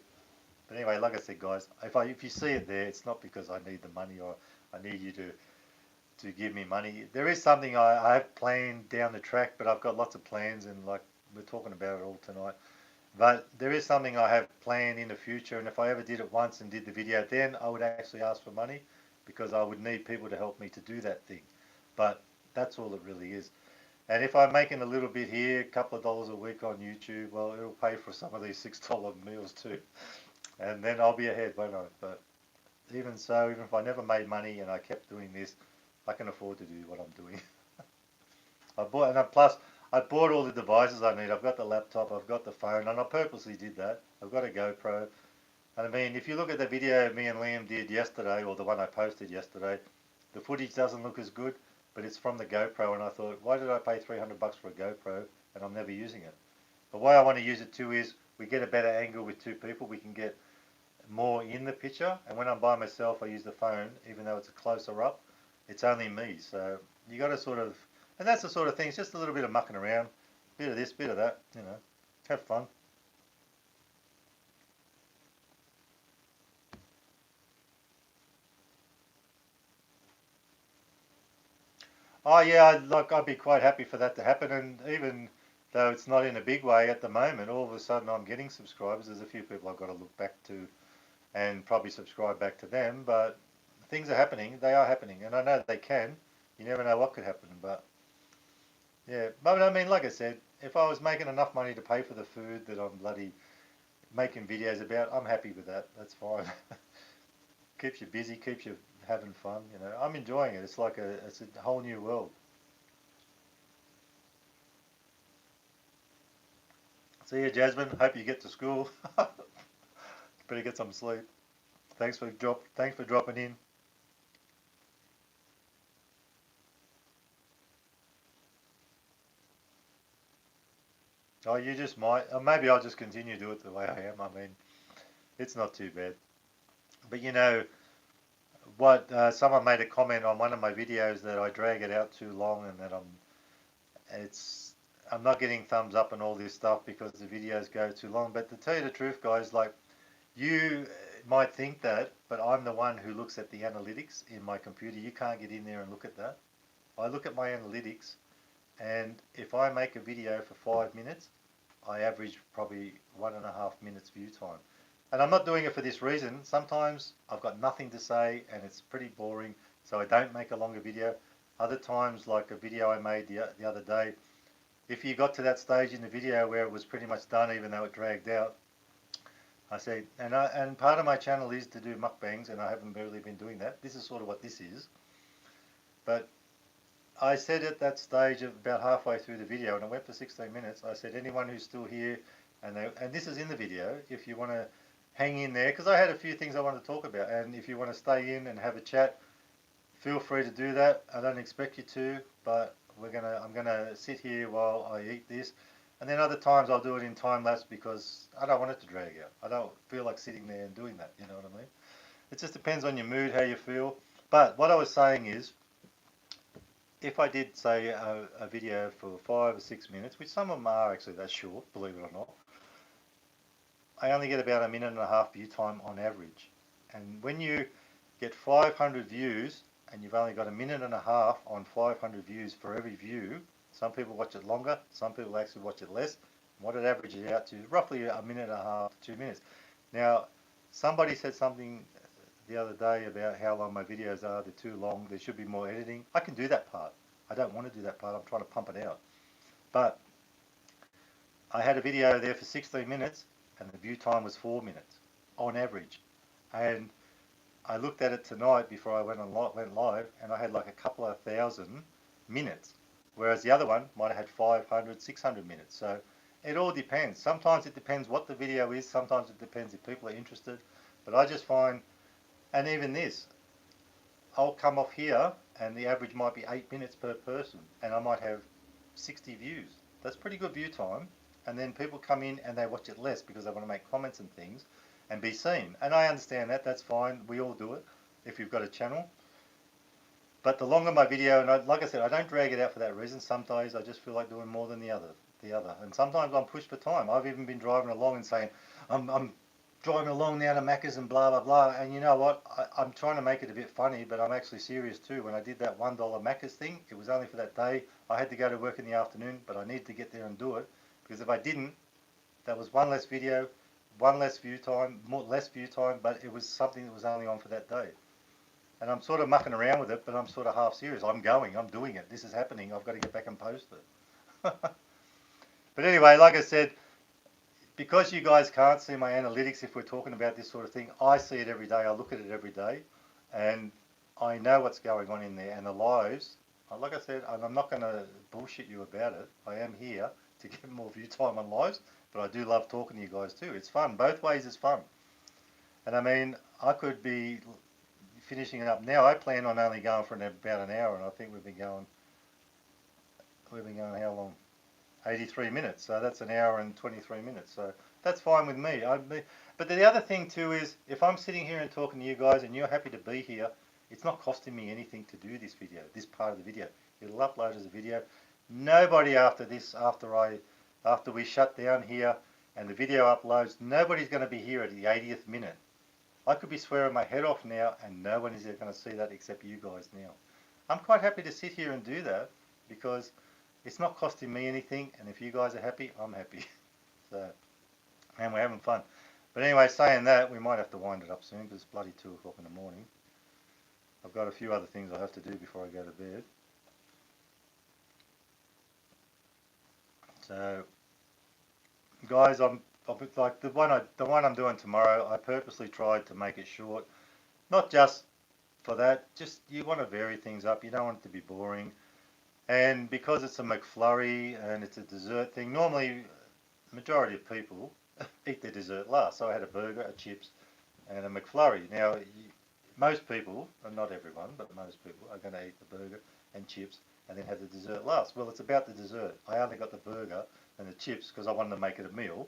But anyway, like I said, guys, if you see it there, it's not because I need the money or I need you to give me money. There is something I have planned down the track, but I've got lots of plans, and like we're talking about it all tonight. But there is something I have planned in the future, and if I ever did it once and did the video, then I would actually ask for money because I would need people to help me to do that thing. But that's all it really is. And if I'm making a little bit here, a couple of dollars a week on YouTube, well, it'll pay for some of these $6 meals too. And then I'll be ahead, won't I? But even so, even if I never made money and I kept doing this, I can afford to do what I'm doing. Plus I bought all the devices I need. I've got the laptop, I've got the phone, and I purposely did that. I've got a GoPro. And I mean, if you look at the video me and Liam did yesterday, or the one I posted yesterday, the footage doesn't look as good, but it's from the GoPro, and I thought, why did I pay $300 for a GoPro and I'm never using it? But why I want to use it too is we get a better angle with two people. We can get more in the picture, and when I'm by myself, I use the phone, even though it's a closer up. It's only me, so you got to sort of, and that's the sort of thing. It's just a little bit of mucking around, bit of this, bit of that, you know, have fun. Oh yeah, I'd be quite happy for that to happen, and even though it's not in a big way at the moment, all of a sudden I'm getting subscribers. There's a few people I've got to look back to and probably subscribe back to them, but things are happening. They are happening, and I know they can. You never know what could happen, but Yeah, but I mean, like I said, if I was making enough money to pay for the food that I'm bloody making videos about, I'm happy with that. That's fine. Keeps you busy, keeps you having fun. You know, I'm enjoying it. It's a whole new world. See you, Jasmine. Hope you get to school. Better get some sleep. Thanks for dropping in. Oh, you just might. Maybe I'll just continue to do it the way I am. I mean, it's not too bad. But you know what? Someone made a comment on one of my videos that I drag it out too long, and that it's I'm not getting thumbs up and all this stuff because the videos go too long. But to tell you the truth, guys, like you might think that, but I'm the one who looks at the analytics in my computer. You can't get in there and look at that. I look at my analytics, and if I make a video for 5 minutes, I average probably 1.5 minutes view time. And I'm not doing it for this reason. Sometimes I've got nothing to say and it's pretty boring, so I don't make a longer video. Other times, like a video I made the other day, if you got to that stage in the video where it was pretty much done, even though it dragged out, I said, and part of my channel is to do mukbangs, and I haven't really been doing that. This is sort of what this is. But I said at that stage, of about halfway through the video, and I went for 16 minutes, I said, anyone who's still here, and this is in the video, if you want to hang in there, because I had a few things I wanted to talk about, and if you want to stay in and have a chat, feel free to do that. I don't expect you to, but I'm gonna sit here while I eat this, and then other times I'll do it in time lapse because I don't want it to drag out. I don't feel like sitting there and doing that. You know what I mean? It just depends on your mood, how you feel. But what I was saying is, if I did say a video for 5 or 6 minutes, which some of them are actually that short, believe it or not, I only get about a minute and a half view time on average. And when you get 500 views and you've only got a minute and a half on 500 views for every view, some people watch it longer, some people actually watch it less. What it averages out to is roughly a minute and a half to 2 minutes. Now, somebody said something the other day about how long my videos are. They're too long. There should be more editing. I can do that part. I don't want to do that part. I'm trying to pump it out. But I had a video there for 16 minutes and the view time was 4 minutes on average. And I looked at it tonight before I went live, and I had like a couple of thousand minutes, whereas the other one might have had 500, 600 minutes. So it all depends. Sometimes it depends what the video is. Sometimes it depends if people are interested. But I just find, and even this, I'll come off here, and the average might be 8 minutes per person, and I might have 60 views. That's pretty good view time. And then people come in and they watch it less because they want to make comments and things and be seen. And I understand that. That's fine. We all do it if you've got a channel. But the longer my video, and like I said, I don't drag it out for that reason. Some days I just feel like doing more than the other. And sometimes I'm pushed for time. I've even been driving along and saying, I'm driving along now to Macca's and blah, blah, blah. And you know what? I'm trying to make it a bit funny, but I'm actually serious too. When I did that $1 Macca's thing, it was only for that day. I had to go to work in the afternoon, but I needed to get there and do it. Because if I didn't, that was one less video, one less view time, less view time, but it was something that was only on for that day. And I'm sort of mucking around with it, but I'm sort of half serious. I'm doing it. This is happening. I've got to get back and post it. But anyway, like I said, because you guys can't see my analytics if we're talking about this sort of thing, I see it every day. I look at it every day, and I know what's going on in there. And the lives, like I said, and I'm not going to bullshit you about it. I am here to get more view time on lives, but I do love talking to you guys too. It's fun. Both ways is fun. And I mean, I could be finishing it up now. I plan on only going for about an hour, and I think we've been going how long? 83 minutes. So that's an hour and 23 minutes. So that's fine with me. But the other thing too is, if I'm sitting here and talking to you guys and you're happy to be here, it's not costing me anything to do this video, this part of the video. It'll upload as a video. Nobody after this, after we shut down here and the video uploads, nobody's going to be here at the 80th minute. I could be swearing my head off now and no one is going to see that except you guys now. I'm quite happy to sit here and do that because it's not costing me anything, and if you guys are happy, I'm happy. So, and we're having fun. But anyway, saying that, we might have to wind it up soon because it's bloody 2 o'clock in the morning. I've got a few other things I have to do before I go to bed. So, guys, I'm like the one I'm doing tomorrow. I purposely tried to make it short, not just for that. Just you want to vary things up. You don't want it to be boring. And because it's a McFlurry and it's a dessert thing, normally the majority of people eat their dessert last. So I had a burger, a chips, and a McFlurry. Now, most people, and not everyone, but most people are going to eat the burger and chips and then have the dessert last. Well, it's about the dessert. I only got the burger and the chips because I wanted to make it a meal,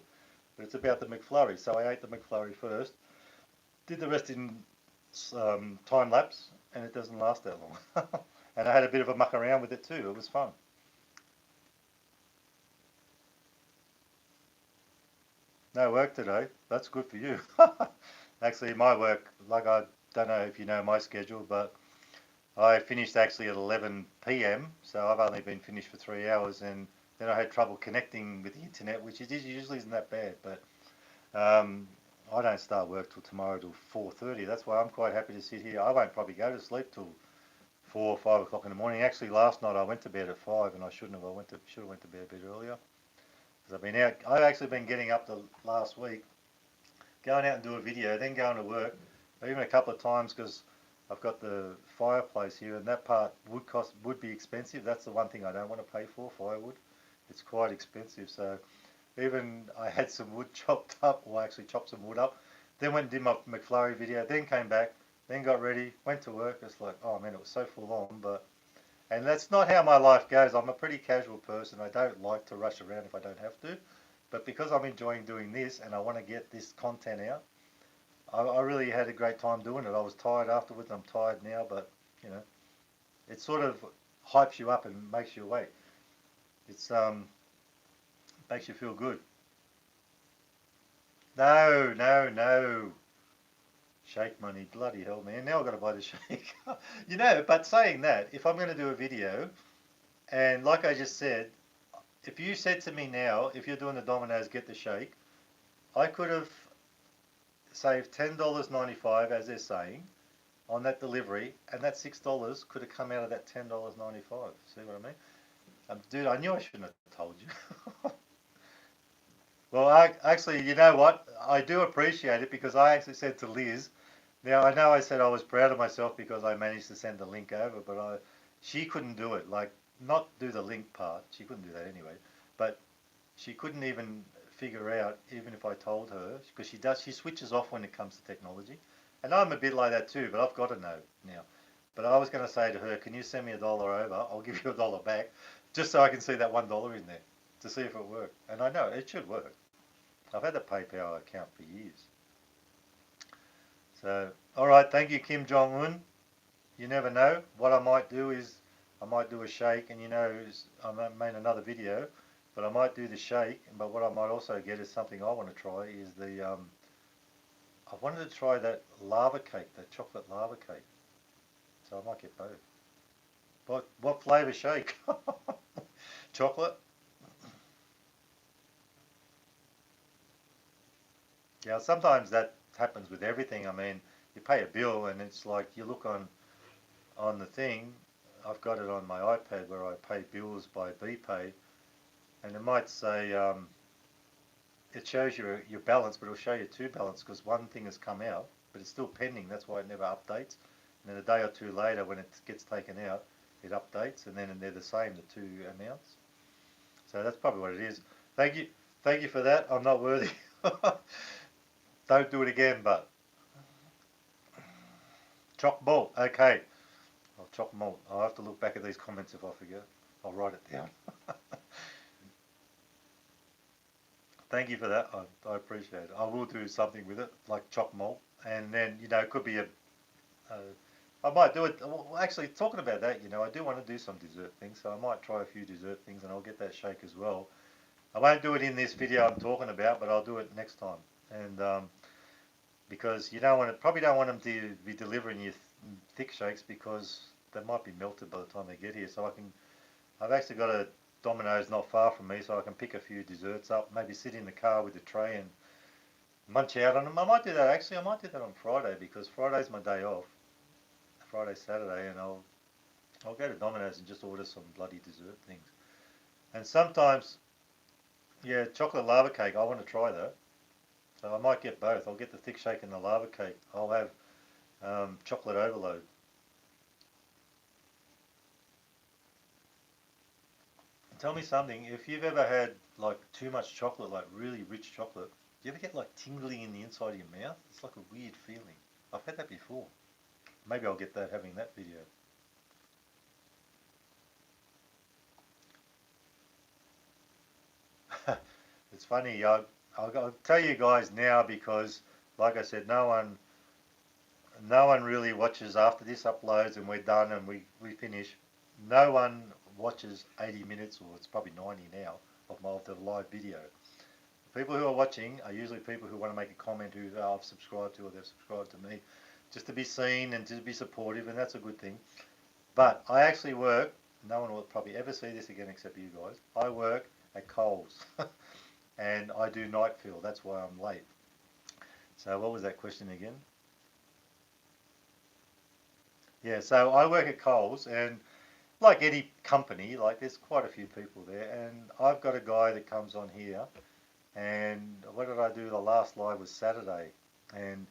but it's about the McFlurry. So I ate the McFlurry first, did the rest in time lapse, and it doesn't last that long. And I had a bit of a muck around with it too. It was fun. No work today. That's good for you. Actually, my work, like I don't know if you know my schedule, but I finished actually at 11 p.m. So I've only been finished for 3 hours, and then I had trouble connecting with the internet, which usually isn't that bad. But I don't start work till tomorrow till 4:30. That's why I'm quite happy to sit here. I won't probably go to sleep till 4 or 5 o'clock in the morning. Actually, last night I went to bed at 5, and I shouldn't have. Should have went to bed a bit earlier because I've been out. I've actually been getting up the last week, going out and do a video, then going to work, even a couple of times because I've got the fireplace here, and that part would be expensive. That's the one thing I don't want to pay for, firewood. It's quite expensive. So even I had some wood chopped up, or actually chopped some wood up, then went and did my McFlurry video, then came back, then got ready, went to work. It's like, oh man, it was so full on, but and that's not how my life goes. I'm a pretty casual person. I don't like to rush around if I don't have to. But because I'm enjoying doing this and I want to get this content out, I really had a great time doing it. I was tired afterwards. I'm tired now, but you know, it sort of hypes you up and makes you awake. It's makes you feel good. No, no, no. Shake money, bloody hell, man. Now I've got to buy the shake. You know, but saying that, if I'm going to do a video, and like I just said, if you said to me now, if you're doing the Domino's, get the shake, I could have saved $10.95, as they're saying, on that delivery, and that $6 could have come out of that $10.95. See what I mean? Dude, I knew I shouldn't have told you. Well, actually, you know what? I do appreciate it because I actually said to Liz, now I know I said I was proud of myself because I managed to send the link over, but she couldn't do it. Like, not do the link part. She couldn't do that anyway. But she couldn't even figure out, even if I told her, because she switches off when it comes to technology. And I'm a bit like that too, but I've got to know now. But I was going to say to her, can you send me $1 over? I'll give you $1 back, just so I can see that $1 in there to see if it worked. And I know it should work. I've had the PayPal account for years. So, all right, thank you, Kim Jong Un. You never know. What I might do is I might do a shake, and I might make another video, but I might do the shake. But what I might also get is something I want to try is I wanted to try that lava cake, that chocolate lava cake. So I might get both. What flavour shake? Chocolate? Yeah, sometimes that happens with everything. I mean, you pay a bill and it's like you look on the thing. I've got it on my iPad where I pay bills by BPay, and it might say it shows your balance, but it'll show you two balance because one thing has come out, but it's still pending. That's why it never updates. And then a day or two later, when it gets taken out, it updates, and then they're the same, the two amounts. So that's probably what it is. Thank you for that. I'm not worthy. Don't do it again, but choc malt. Okay, I'll choc malt. I'll have to look back at these comments if I forget. I'll write it down. Thank you for that. I appreciate it. I will do something with it, like choc malt, and then it could be a I might do it. Well, actually, talking about that, I do want to do some dessert things, so I might try a few dessert things, and I'll get that shake as well. I won't do it in this video I'm talking about, but I'll do it next time. And because you probably don't want them to be delivering you thick shakes because they might be melted by the time they get here. So I've actually got a Domino's not far from me, so I can pick a few desserts up, maybe sit in the car with the tray and munch out on them. I might do that actually. I might do that on Friday because Friday's my day off. Friday, Saturday, and I'll go to Domino's and just order some bloody dessert things. And sometimes Yeah, chocolate lava cake. I want to try that. So I might get both. I'll get the thick shake and the lava cake. I'll have chocolate overload. Tell me something. If you've ever had like too much chocolate, like really rich chocolate, do you ever get like tingling in the inside of your mouth? It's like a weird feeling. I've had that before. Maybe I'll get that having that video. It's funny. I'll tell you guys now because, like I said, no one really watches after this uploads and we're done and we finish. No one watches 80 minutes, or it's probably 90 now, of the live video. People who are watching are usually people who want to make a comment who I've subscribed to or they've subscribed to me, just to be seen and to be supportive, and that's a good thing. But I actually work, no one will probably ever see this again except you guys. I work at Coles and I do night fill, that's why I'm late. So what was that question again? Yeah, so I work at Coles, and like any company, like there's quite a few people there, and I've got a guy that comes on here, and what did I do? The last live was Saturday, and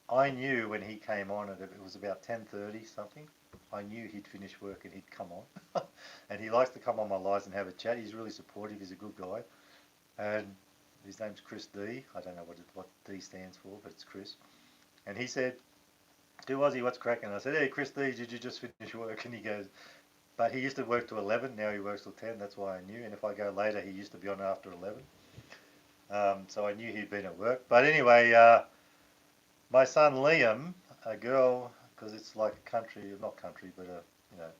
I knew when he came on, it was about 10:30 something. I knew he'd finish work and he'd come on, and he likes to come on my lives and have a chat. He's really supportive. He's a good guy, and his name's Chris D. I don't know what D stands for, but it's Chris. And he said, "Do Aussie, what's cracking?" I said, "Hey, Chris D, did you just finish work?" And he goes, "But he used to work till 11. Now he works till 10. That's why I knew. And if I go later, he used to be on after 11." So I knew he'd been at work. But anyway, my son Liam, a girl, because it's like a country, not country, but you know,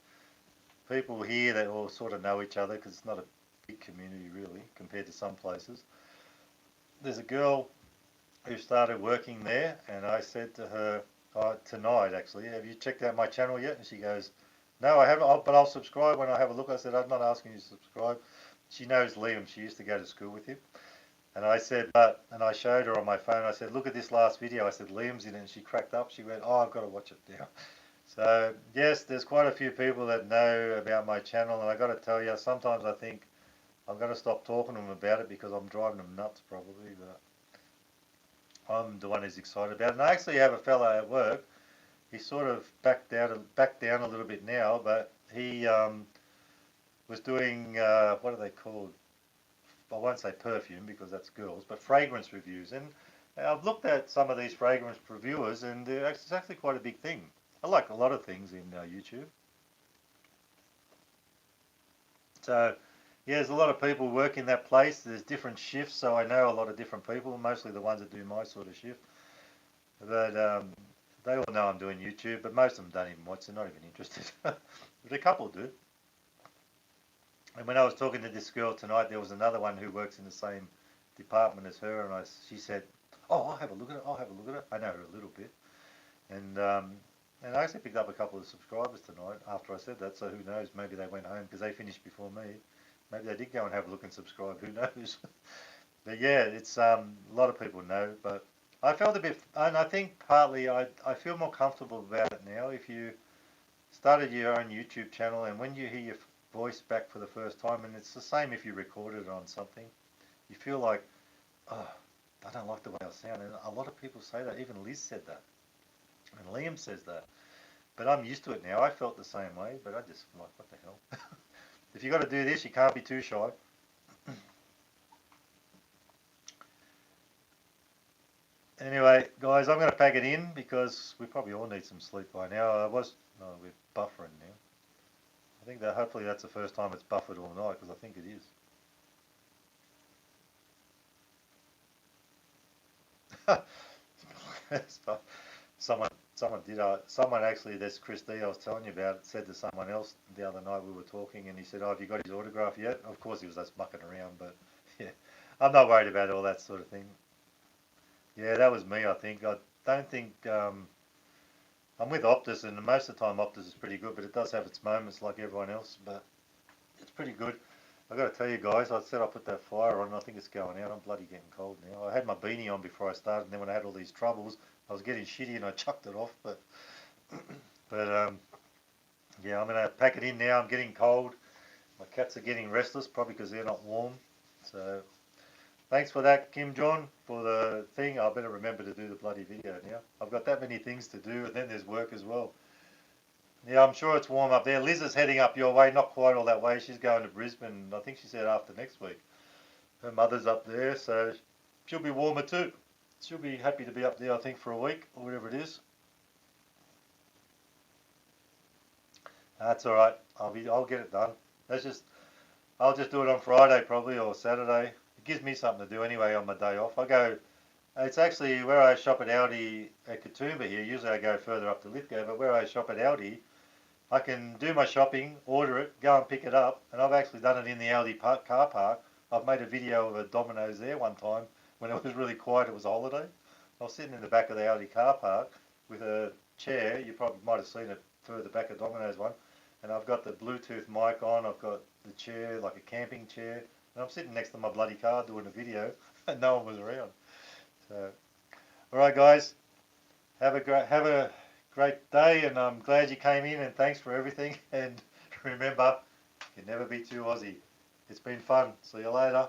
people here that all sort of know each other because it's not a big community really compared to some places. There's a girl who started working there, and I said to her tonight actually, "Have you checked out my channel yet?" And she goes, "No, I haven't, but I'll subscribe when I have a look." I said, "I'm not asking you to subscribe." She knows Liam. She used to go to school with him. And I said, and I showed her on my phone, I said, "Look at this last video." I said, "Liam's in it." And she cracked up. She went, "Oh, I've got to watch it now." So, yes, there's quite a few people that know about my channel. And I got to tell you, sometimes I think I'm going to stop talking to them about it because I'm driving them nuts probably. But I'm the one who's excited about it. And I actually have a fellow at work. He's sort of backed down a little bit now, but he was doing, what are they called? I won't say perfume because that's girls, but fragrance reviews. And I've looked at some of these fragrance reviewers, and it's actually quite a big thing. I like a lot of things in YouTube. So, yeah, there's a lot of people work in that place. There's different shifts, so I know a lot of different people, mostly the ones that do my sort of shift. But they all know I'm doing YouTube, but most of them don't even watch. They're not even interested. But a couple do. And when I was talking to this girl tonight, there was another one who works in the same department as her, and she said, "Oh, I'll have a look at it. I'll have a look at it." I know her a little bit, and I actually picked up a couple of subscribers tonight after I said that. So who knows? Maybe they went home because they finished before me. Maybe they did go and have a look and subscribe. Who knows? But yeah, it's a lot of people know. But I felt a bit, and I think partly I feel more comfortable about it now. If you started your own YouTube channel, and when you hear your voice back for the first time, and it's the same if you recorded it on something, you feel like, oh, I don't like the way I sound. And a lot of people say that. Even Liz said that, and Liam says that. But I'm used to it now. I felt the same way, but I just like, what the hell? If you got to do this, you can't be too shy. Anyway, guys, I'm going to pack it in because we probably all need some sleep by now. We're buffering now. I think that hopefully that's the first time it's buffered all night because I think it is. Someone actually, this Chris D I was telling you about, said to someone else the other night we were talking, and he said, "Oh, have you got his autograph yet?" Of course, he was just mucking around, but yeah, I'm not worried about all that sort of thing. Yeah, that was me. I think I don't think I'm with Optus, and most of the time Optus is pretty good, but it does have its moments like everyone else. But it's pretty good. I got to tell you guys, I said I put that fire on, and I think it's going out. I'm bloody getting cold now. I had my beanie on before I started, and then when I had all these troubles, I was getting shitty, and I chucked it off. But yeah, I'm gonna pack it in now. I'm getting cold. My cats are getting restless, probably because they're not warm. So Thanks for that, Kim John, for the thing. I better remember to do the bloody video now. I've got that many things to do, and then there's work as well. Yeah, I'm sure it's warm up there. Liz is heading up your way, not quite all that way. She's going to Brisbane, I think she said after next week. Her mother's up there, so she'll be warmer too. She'll be happy to be up there, I think, for a week or whatever it is. That's all right. I'll get it done. I'll just do it on Friday probably or Saturday. It gives me something to do anyway on my day off. I go. It's actually where I shop at Aldi at Katoomba here. Usually I go further up to Lithgow, but where I shop at Aldi, I can do my shopping, order it, go and pick it up, and I've actually done it in the Aldi car park. I've made a video of a Domino's there one time when it was really quiet. It was a holiday. I was sitting in the back of the Aldi car park with a chair. You probably might have seen it further back of Domino's one. And I've got the Bluetooth mic on. I've got the chair, like a camping chair. And I'm sitting next to my bloody car doing a video, and no one was around. So, all right, guys, have a great day, and I'm glad you came in, and thanks for everything. And remember, you can never be too Aussie. It's been fun. See you later.